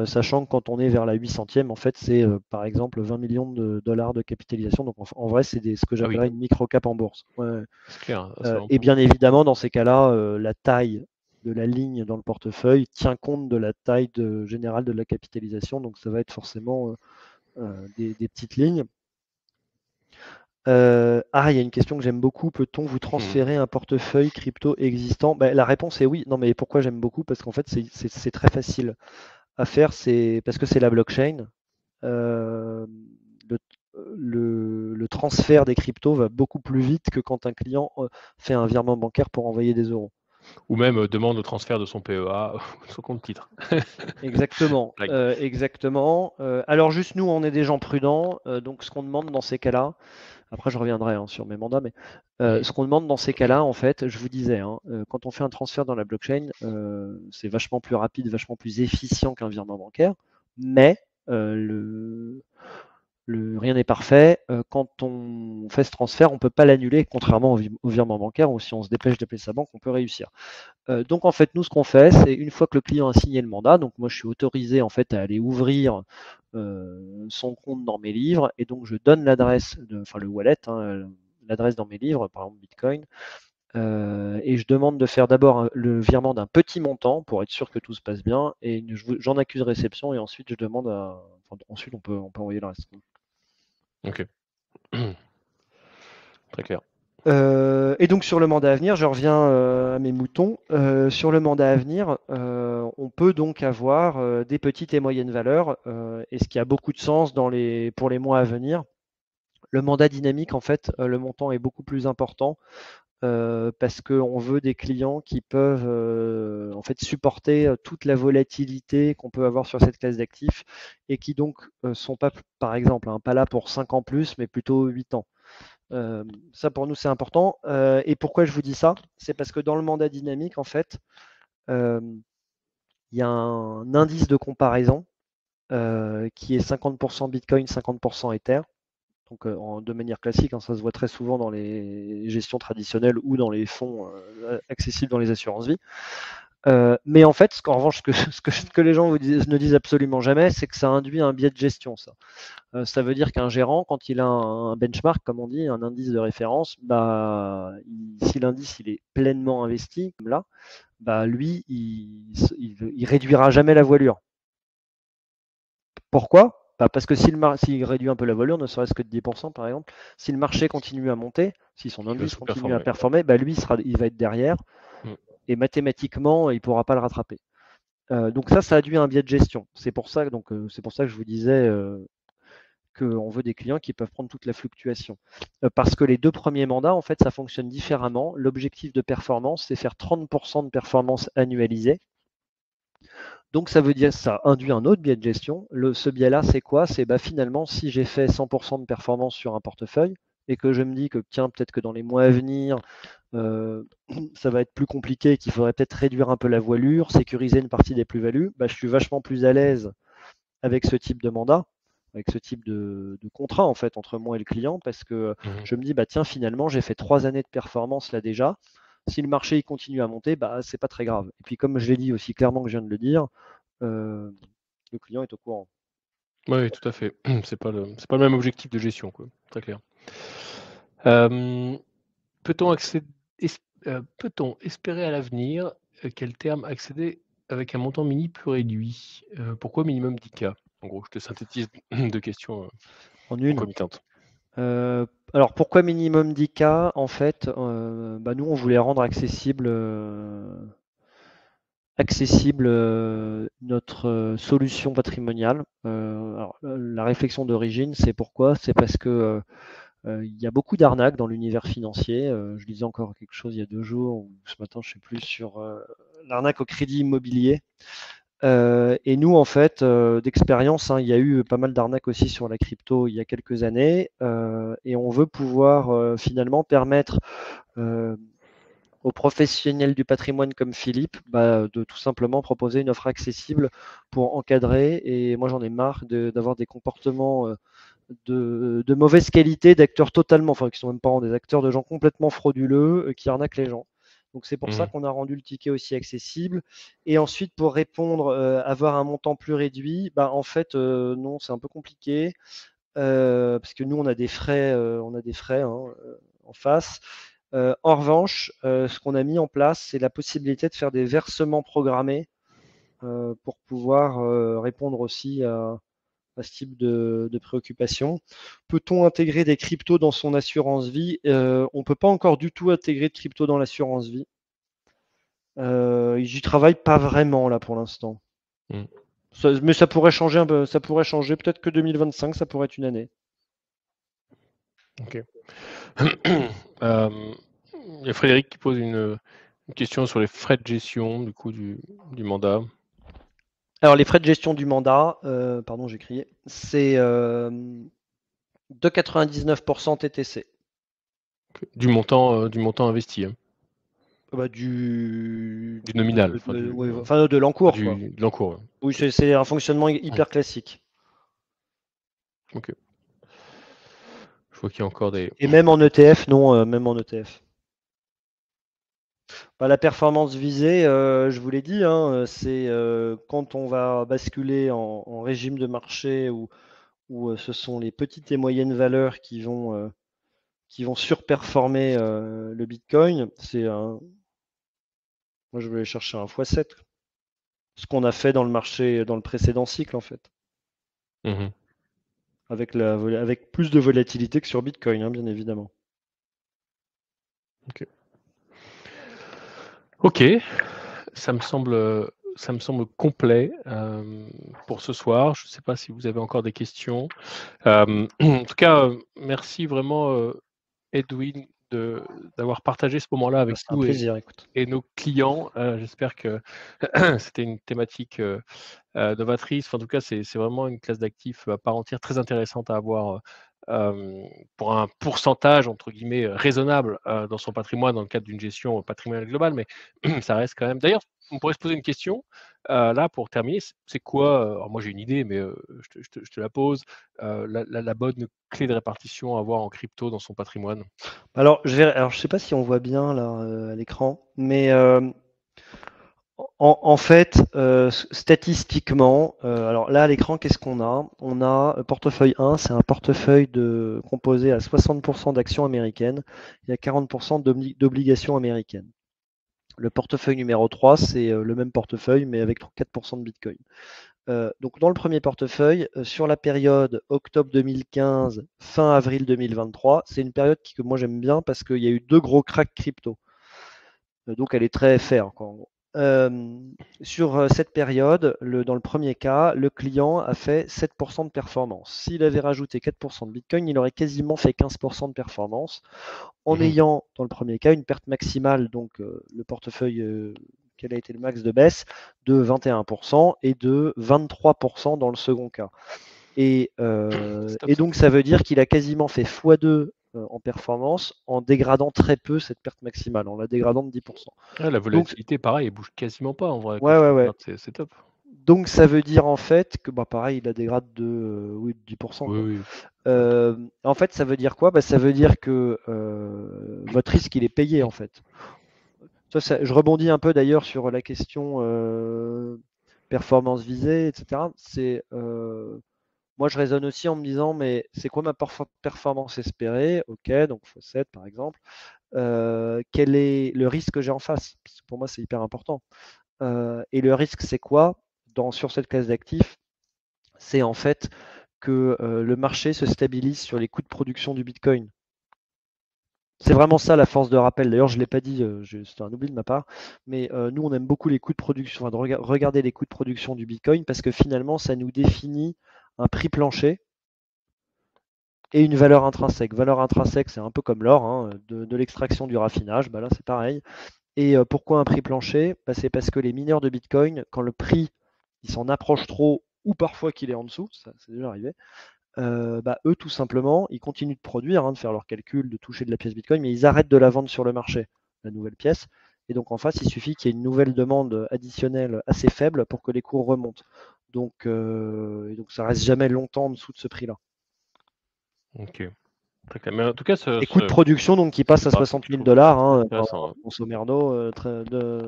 [SPEAKER 2] sachant que quand on est vers la 800e, en fait, c'est par exemple 20 millions de dollars de capitalisation. Donc en vrai, c'est ce que
[SPEAKER 1] Ah oui,
[SPEAKER 2] j'appellerais une micro-cap en bourse. Ouais.
[SPEAKER 1] c'est clair, c'est vraiment
[SPEAKER 2] Et
[SPEAKER 1] pas
[SPEAKER 2] bien
[SPEAKER 1] mal.
[SPEAKER 2] évidemment, dans ces cas-là, la taille de la ligne dans le portefeuille tient compte de la taille générale de la capitalisation. Donc ça va être forcément des petites lignes. Il y a une question que j'aime beaucoup. Peut-on vous
[SPEAKER 1] Mmh.
[SPEAKER 2] transférer un portefeuille crypto existant? La réponse est oui. Non, mais pourquoi j'aime beaucoup? Parce qu'en fait, c'est très facile à faire. C'est parce que c'est la blockchain. Euh, le, le transfert des cryptos va beaucoup plus vite que quand un client fait un virement bancaire pour envoyer des euros.
[SPEAKER 1] Ou même, demande le transfert de son PEA ou de son compte titre.
[SPEAKER 2] Exactement,
[SPEAKER 1] Blague.
[SPEAKER 2] exactement. Alors juste nous, on est des gens prudents, donc ce qu'on demande dans ces cas-là, après je reviendrai sur mes mandats, mais ce qu'on demande dans ces cas-là, en fait, je vous disais, hein, quand on fait un transfert dans la blockchain, c'est vachement plus rapide, vachement plus efficient qu'un virement bancaire, mais rien n'est parfait. Quand on fait ce transfert, on ne peut pas l'annuler, contrairement au virement bancaire, où si on se dépêche d'appeler sa banque, on peut réussir. Donc en fait, nous, ce qu'on fait, c'est une fois que le client a signé le mandat, donc moi je suis autorisé en fait à aller ouvrir son compte dans mes livres, et donc je donne l'adresse, enfin le wallet, hein, l'adresse dans mes livres, par exemple Bitcoin, et je demande de faire d'abord le virement d'un petit montant pour être sûr que tout se passe bien, et j'en accuse réception, et ensuite je demande ensuite on peut envoyer le reste.
[SPEAKER 1] OK. Très clair.
[SPEAKER 2] Et donc sur le mandat à venir, je reviens à mes moutons. Sur le mandat à venir, on peut donc avoir des petites et moyennes valeurs, et ce qui a beaucoup de sens pour les mois à venir. Le mandat dynamique, en fait, le montant est beaucoup plus important parce qu'on veut des clients qui peuvent en fait supporter toute la volatilité qu'on peut avoir sur cette classe d'actifs et qui donc sont pas, par exemple, hein, pas là pour 5 ans plus, mais plutôt 8 ans. Ça pour nous c'est important. Et pourquoi je vous dis ça? C'est parce que dans le mandat dynamique, en fait, euh, il y a un indice de comparaison qui est 50% Bitcoin, 50% Ether. Donc de manière classique, hein, ça se voit très souvent dans les gestions traditionnelles ou dans les fonds accessibles dans les assurances vie. Mais en fait, en revanche, ce que les gens ne disent absolument jamais, c'est que ça induit un biais de gestion. Ça veut dire qu'un gérant, quand il a un benchmark, comme on dit, un indice de référence, bah, si l'indice il est pleinement investi, comme là, bah, lui, il réduira jamais la voilure. Pourquoi? Bah, parce que s'il réduit un peu la voilure, ne serait-ce que de 10% par exemple, si le marché continue à monter, si son
[SPEAKER 1] Il va
[SPEAKER 2] indice continue à
[SPEAKER 1] sous-performer.
[SPEAKER 2] performer, bah, lui, il va être derrière
[SPEAKER 1] Mm.
[SPEAKER 2] et mathématiquement, il ne pourra pas le rattraper. Donc ça induit un biais de gestion. C'est pour ça, c'est pour ça que je vous disais qu'on veut des clients qui peuvent prendre toute la fluctuation. Parce que les 2 premiers mandats, en fait, ça fonctionne différemment. L'objectif de performance, c'est faire 30% de performance annualisée. Donc ça veut dire ça induit un autre biais de gestion. Ce biais-là, c'est quoi? C'est finalement, si j'ai fait 100% de performance sur un portefeuille et que je me dis que tiens, peut-être que dans les mois à venir, ça va être plus compliqué, qu'il faudrait peut-être réduire un peu la voilure, sécuriser une partie des plus-values, je suis vachement plus à l'aise avec ce type de mandat, avec ce type de contrat en fait entre moi et le client, parce que
[SPEAKER 1] Mhm.
[SPEAKER 2] je me dis tiens, finalement j'ai fait 3 années de performance là déjà. Si le marché il continue à monter, c'est pas très grave. Et puis comme je l'ai dit aussi clairement que je viens de le dire, euh, le client est au courant.
[SPEAKER 1] Oui, tout à fait. C'est pas le même objectif de gestion, quoi. Très clair. Euh, peut-on accéder, peut-on espérer à l'avenir, quel terme accéder avec un montant mini plus réduit? Pourquoi minimum 10K? En gros, je te synthétise 2 questions,
[SPEAKER 2] En une.
[SPEAKER 1] concomitantes.
[SPEAKER 2] Alors pourquoi minimum 10K? En fait, nous on voulait rendre accessible notre solution patrimoniale. Alors, la réflexion d'origine, c'est pourquoi? C'est parce que il y a beaucoup d'arnaques dans l'univers financier. Je lisais encore quelque chose il y a 2 jours ou ce matin, je ne sais plus, sur l'arnaque au crédit immobilier. Et nous, en fait, d'expérience, hein, il y a eu pas mal d'arnaques aussi sur la crypto il y a quelques années. Et on veut pouvoir finalement permettre euh, aux professionnels du patrimoine comme Philippe de tout simplement proposer une offre accessible pour encadrer. Et moi, j'en ai marre d'avoir des comportements de mauvaise qualité, d'acteurs totalement, enfin qui sont même pas des acteurs, de gens complètement frauduleux qui arnaquent les gens. Donc c'est pour ça
[SPEAKER 1] Mmh.
[SPEAKER 2] qu'on a rendu le ticket aussi accessible. Et ensuite, pour répondre, avoir un montant plus réduit, en fait, non, c'est un peu compliqué parce que nous, on a des frais hein, en face. En revanche, ce qu'on a mis en place, c'est la possibilité de faire des versements programmés pour pouvoir répondre aussi à ce type de préoccupation. Peut-on intégrer des cryptos dans son assurance vie? On ne peut pas encore du tout intégrer de crypto dans l'assurance vie. J'y travaille pas vraiment là pour l'instant.
[SPEAKER 1] Mmh.
[SPEAKER 2] Mais ça pourrait changer un peu, ça pourrait changer. Peut-être que 2025, ça pourrait être une année.
[SPEAKER 1] OK. Il y a Frédéric qui pose une question sur les frais de gestion, du coup, du mandat.
[SPEAKER 2] Alors les frais de gestion du mandat, pardon, j'ai crié, c'est 2,99% TTC.
[SPEAKER 1] Du montant investi, hein. Du nominal, enfin
[SPEAKER 2] Ouais, enfin, de l'encours, quoi.
[SPEAKER 1] de l'encours, ouais.
[SPEAKER 2] Oui,
[SPEAKER 1] OK.
[SPEAKER 2] c'est un fonctionnement
[SPEAKER 1] Mmh.
[SPEAKER 2] hyper classique.
[SPEAKER 1] OK. Je vois qu'il y a encore des
[SPEAKER 2] Et même en ETF, non, même en ETF. La performance visée, je vous l'ai dit, hein, c'est quand on va basculer en régime de marché où ce sont les petites et moyennes valeurs qui vont surperformer le Bitcoin. Moi, je voulais chercher un x7, ce qu'on a fait dans le marché, dans le précédent cycle, en fait,
[SPEAKER 1] mmh.
[SPEAKER 2] avec plus de volatilité que sur Bitcoin, hein, bien évidemment.
[SPEAKER 1] OK, ça me semble complet, pour ce soir. Je ne sais pas si vous avez encore des questions? En tout cas, merci vraiment, Edwin, d'avoir partagé ce moment-là
[SPEAKER 2] Bah,
[SPEAKER 1] avec
[SPEAKER 2] c'est un
[SPEAKER 1] nous
[SPEAKER 2] plaisir, écoute.
[SPEAKER 1] et nos clients. J'espère que c'était une thématique, novatrice. Enfin, en tout cas, c'est vraiment une classe d'actifs à part entière, très intéressante à avoir, pour un pourcentage entre guillemets, «raisonnable», dans son patrimoine dans le cadre d'une gestion patrimoniale globale, mais ça reste quand même d'ailleurs, on pourrait se poser une question, là pour terminer, c'est quoi, alors moi j'ai une idée, mais je te la pose, la bonne clé de répartition à avoir en crypto dans son patrimoine?
[SPEAKER 2] Alors je sais pas si on voit bien là, à l'écran, mais en fait, statistiquement, alors là à l'écran, qu'est-ce qu'on a? On a portefeuille 1, c'est un portefeuille composé à 60% d'actions américaines et à 40% d'obligations américaines. Le portefeuille numéro 3, c'est le même portefeuille, mais avec 4% de Bitcoin. Donc dans le premier portefeuille, sur la période octobre 2015, fin avril 2023, c'est une période que moi j'aime bien parce qu'il y a eu 2 gros cracks crypto. Donc elle est très fair, quoi, en gros. Sur cette période, dans le premier cas, le client a fait 7% de performance. S'il avait rajouté 4% de Bitcoin, il aurait quasiment fait 15% de performance en
[SPEAKER 1] Mmh.
[SPEAKER 2] ayant, dans le premier cas, une perte maximale, donc le portefeuille, quel a été le max de baisse, de 21% et de 23% dans le second cas.
[SPEAKER 1] C'est top
[SPEAKER 2] Et
[SPEAKER 1] ça.
[SPEAKER 2] donc ça veut dire qu'il a quasiment fait x2 en performance en dégradant très peu cette perte maximale, en la dégradant de 10%.
[SPEAKER 1] Ouais, la
[SPEAKER 2] Donc,
[SPEAKER 1] volatilité pareil, elle bouge quasiment pas en vrai quand
[SPEAKER 2] ouais,
[SPEAKER 1] tu
[SPEAKER 2] ouais, ouais.
[SPEAKER 1] regardes, c'est top.
[SPEAKER 2] Donc ça veut dire en fait que bah, pareil, il la dégrade de, oui, de 10%,
[SPEAKER 1] Oui,
[SPEAKER 2] quoi.
[SPEAKER 1] oui. Ouais.
[SPEAKER 2] En fait, ça veut dire quoi? Bah, ça veut dire que votre risque, il est payé en fait. Je rebondis un peu d'ailleurs sur la question performance visée, etc. Moi, je raisonne aussi en me disant, mais c'est quoi ma performance espérée? Ok, donc x7 par exemple. Quel est le risque que j'ai en face? Parce que pour moi, c'est hyper important. Et le risque, c'est quoi sur cette classe d'actifs? C'est en fait que le marché se stabilise sur les coûts de production du Bitcoin. C'est vraiment ça la force de rappel. D'ailleurs, je ne l'ai pas dit, c'était un oubli de ma part, mais nous, on aime beaucoup les coûts de production, enfin, de regarder les coûts de production du Bitcoin parce que finalement, ça nous définit un prix plancher et une valeur intrinsèque. Valeur intrinsèque, c'est un peu comme l'or, hein, de l'extraction du raffinage. Bah là, c'est pareil. Et pourquoi un prix plancher? Bah, c'est parce que les mineurs de Bitcoin, quand le prix il s'en approche trop ou parfois qu'il est en dessous, ça c'est déjà arrivé, bah, eux tout simplement, ils continuent de produire, hein, de faire leurs calculs, de toucher de la pièce Bitcoin, mais ils arrêtent de la vendre sur le marché, la nouvelle pièce. Et donc en face, il suffit qu'il y ait une nouvelle demande additionnelle assez faible pour que les cours remontent. Donc ça reste jamais longtemps en dessous de ce prix-là.
[SPEAKER 1] OK, très clair. Mais en tout cas,
[SPEAKER 2] Et coût de production donc qui passe à
[SPEAKER 1] bah, c'est
[SPEAKER 2] 60 000
[SPEAKER 1] toujours
[SPEAKER 2] hein,
[SPEAKER 1] intéressant, ouais.
[SPEAKER 2] grosso merdo,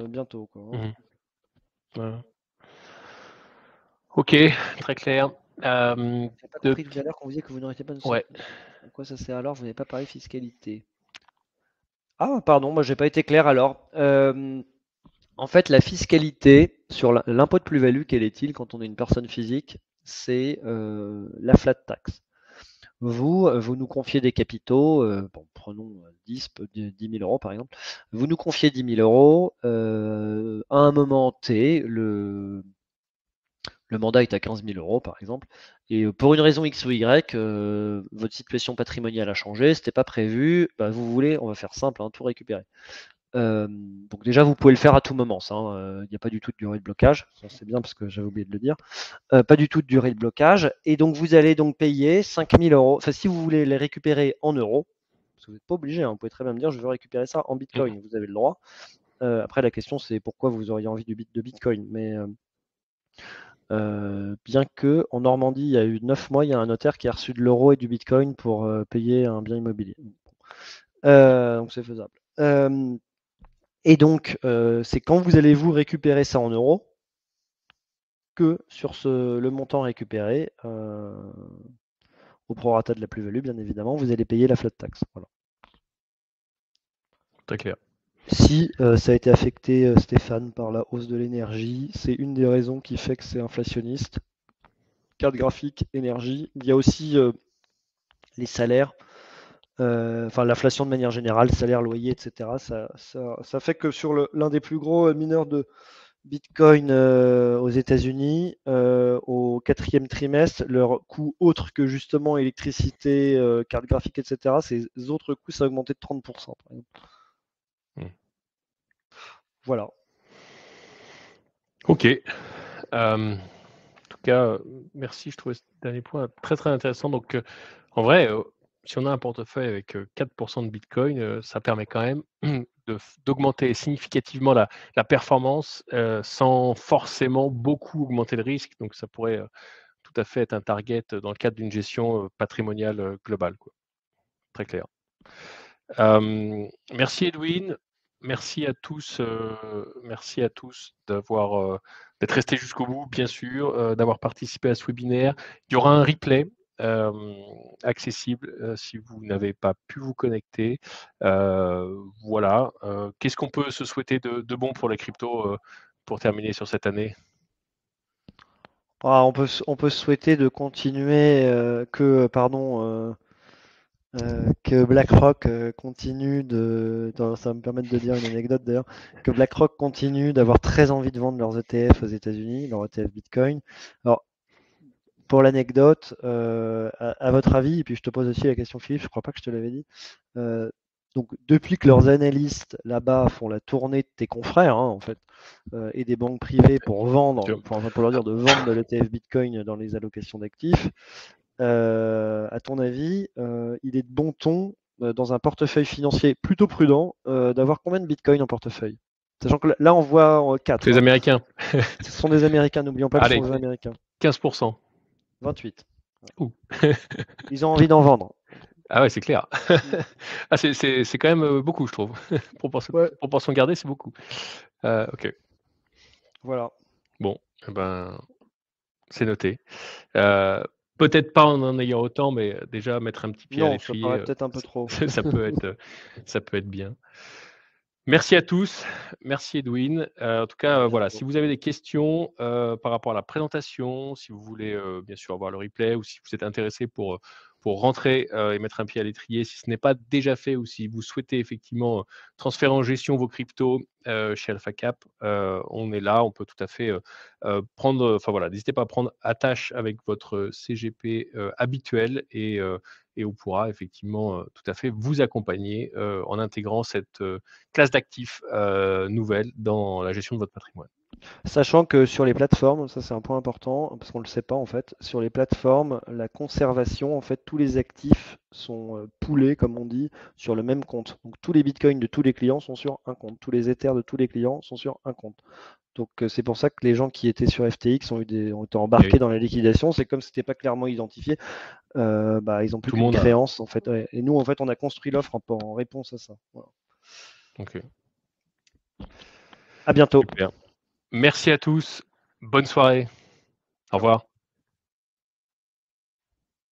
[SPEAKER 2] bientôt, quoi, hein.
[SPEAKER 1] Mmh. Ouais. OK, très clair.
[SPEAKER 2] J'ai pas
[SPEAKER 1] Deux
[SPEAKER 2] compris tout à
[SPEAKER 1] petites
[SPEAKER 2] l'heure quand vous disiez que vous n'auriez pas de
[SPEAKER 1] ouais.
[SPEAKER 2] à quoi ça sert alors? Vous n'avez pas parlé fiscalité. Ah pardon, moi j'ai pas été clair alors. En fait, la fiscalité sur l'impôt de plus-value, quel est-il quand on est une personne physique? C'est la flat tax. Vous nous confiez des capitaux, bon, prenons 10 000 euros par exemple. Vous nous confiez 10 000 euros. À un moment T, le mandat est à 15 000 euros par exemple. Et pour une raison X ou Y, votre situation patrimoniale a changé, c'était pas prévu. Bah, vous voulez, on va faire simple, hein, tout récupérer. Donc déjà, vous pouvez le faire à tout moment. Il n'y a pas du tout de durée de blocage. Ça, c'est bien parce que j'avais oublié de le dire. Pas du tout de durée de blocage. Et donc, vous allez donc payer 5 000 euros. Enfin, si vous voulez les récupérer en euros, parce que vous n'êtes pas obligé, hein, vous pouvez très bien me dire, je veux récupérer ça en
[SPEAKER 1] Mmh.
[SPEAKER 2] Bitcoin. Vous avez le droit. Après, la question, c'est pourquoi vous auriez envie de Bitcoin. Mais bien que en Normandie, il y a eu 9 mois, il y a un notaire qui a reçu de l'euro et du Bitcoin pour payer un bien immobilier. Donc, c'est faisable. Et donc, c'est quand vous allez vous récupérer ça en euros que sur le montant récupéré, au prorata de la plus-value, bien évidemment, vous allez payer la flat tax. Voilà.
[SPEAKER 1] Très clair.
[SPEAKER 2] Si ça a été affecté, Stéphane, par la hausse de l'énergie, c'est une des raisons qui fait que c'est inflationniste. Carte graphique, énergie. Il y a aussi les salaires. Enfin l'inflation de manière générale, salaire, loyer, etc. Ça fait que sur l'un des plus gros mineurs de Bitcoin aux États-Unis, au quatrième trimestre, leur coût autre que justement électricité, carte graphique, etc., ces autres coûts, ça a augmenté de 30%, par exemple.
[SPEAKER 1] Hmm.
[SPEAKER 2] Voilà.
[SPEAKER 1] Ok. En tout cas, merci. Je trouvais ce dernier point très très intéressant. Donc, en vrai, si on a un portefeuille avec 4% de Bitcoin, ça permet quand même d'augmenter significativement la performance sans forcément beaucoup augmenter le risque. Donc, ça pourrait tout à fait être un target dans le cadre d'une gestion patrimoniale globale, quoi. Très clair. Merci Edwin, merci à tous d'être restés jusqu'au bout, bien sûr, d'avoir participé à ce webinaire. Il y aura un replay accessible si vous n'avez pas pu vous connecter. Voilà. Qu'est-ce qu'on peut se souhaiter de bon pour les cryptos pour terminer sur cette année?
[SPEAKER 2] On peut souhaiter de continuer que BlackRock continue ça va me permettre de dire une anecdote d'ailleurs, que BlackRock continue d'avoir très envie de vendre leurs ETF aux États-Unis, leurs ETF Bitcoin. Alors, pour l'anecdote, à votre avis, et puis je te pose aussi la question, Philippe, je crois pas que je te l'avais dit. Donc, depuis que leurs analystes là-bas font la tournée de tes confrères, hein, en fait, et des banques privées pour vendre, pour leur dire de vendre de l'ETF Bitcoin dans les allocations d'actifs, à ton avis, il est de bon ton, dans un portefeuille financier plutôt prudent, d'avoir combien de Bitcoin en portefeuille? Sachant que là, on voit
[SPEAKER 1] C'est
[SPEAKER 2] 4.
[SPEAKER 1] les Américains.
[SPEAKER 2] Ce sont des Américains, n'oublions pas que ce sont
[SPEAKER 1] Allez,
[SPEAKER 2] des Américains.
[SPEAKER 1] 15%.
[SPEAKER 2] 28.
[SPEAKER 1] Ouh.
[SPEAKER 2] Ils ont envie d'en vendre.
[SPEAKER 1] Ah ouais, c'est clair.
[SPEAKER 2] Mm.
[SPEAKER 1] Ah, c'est quand même beaucoup, je trouve.
[SPEAKER 2] Ouais,
[SPEAKER 1] Proportion gardée, c'est beaucoup. Ok.
[SPEAKER 2] voilà.
[SPEAKER 1] Bon, eh ben, c'est noté. Heu, Peut-être pas en ayant autant, mais déjà mettre un petit pied à
[SPEAKER 2] Non, ça
[SPEAKER 1] l'étrier,
[SPEAKER 2] paraît peut-être un peu
[SPEAKER 1] ça
[SPEAKER 2] trop.
[SPEAKER 1] ça peut être bien. Merci à tous, merci Edwin. En tout
[SPEAKER 2] À
[SPEAKER 1] cas, voilà, si
[SPEAKER 2] bientôt.
[SPEAKER 1] vous avez des questions, par rapport à la présentation, si vous voulez, bien sûr avoir le replay ou si vous êtes intéressé pour rentrer, et mettre un pied à l'étrier, si ce n'est pas déjà fait ou si vous souhaitez effectivement, transférer en gestion vos cryptos, chez AlphaCap, on est là, on peut tout à fait, prendre, enfin voilà, n'hésitez pas à prendre attache avec votre CGP, habituel et on pourra effectivement, tout à fait vous accompagner, en intégrant cette, classe d'actifs nouvelle dans la gestion de votre patrimoine.
[SPEAKER 2] Sachant que sur les plateformes, ça c'est un point important, parce qu'on ne le sait pas en fait, sur les plateformes, la conservation, en fait, tous les actifs sont poolés, comme on dit, sur le même compte. Donc tous les bitcoins de tous les clients sont sur un compte, tous les ethers de tous les clients sont sur un compte. Donc c'est pour ça que les gens qui étaient sur FTX ont été
[SPEAKER 1] Et oui,
[SPEAKER 2] embarqués dans la liquidation. C'est comme c'était pas clairement identifié, ils n'ont plus
[SPEAKER 1] tout le
[SPEAKER 2] qu'une
[SPEAKER 1] monde a.
[SPEAKER 2] créance en fait. Ouais. Et nous en fait on a construit l'offre en réponse à ça. Voilà.
[SPEAKER 1] OK,
[SPEAKER 2] À bientôt.
[SPEAKER 1] super. Merci à tous. Bonne soirée. Au revoir.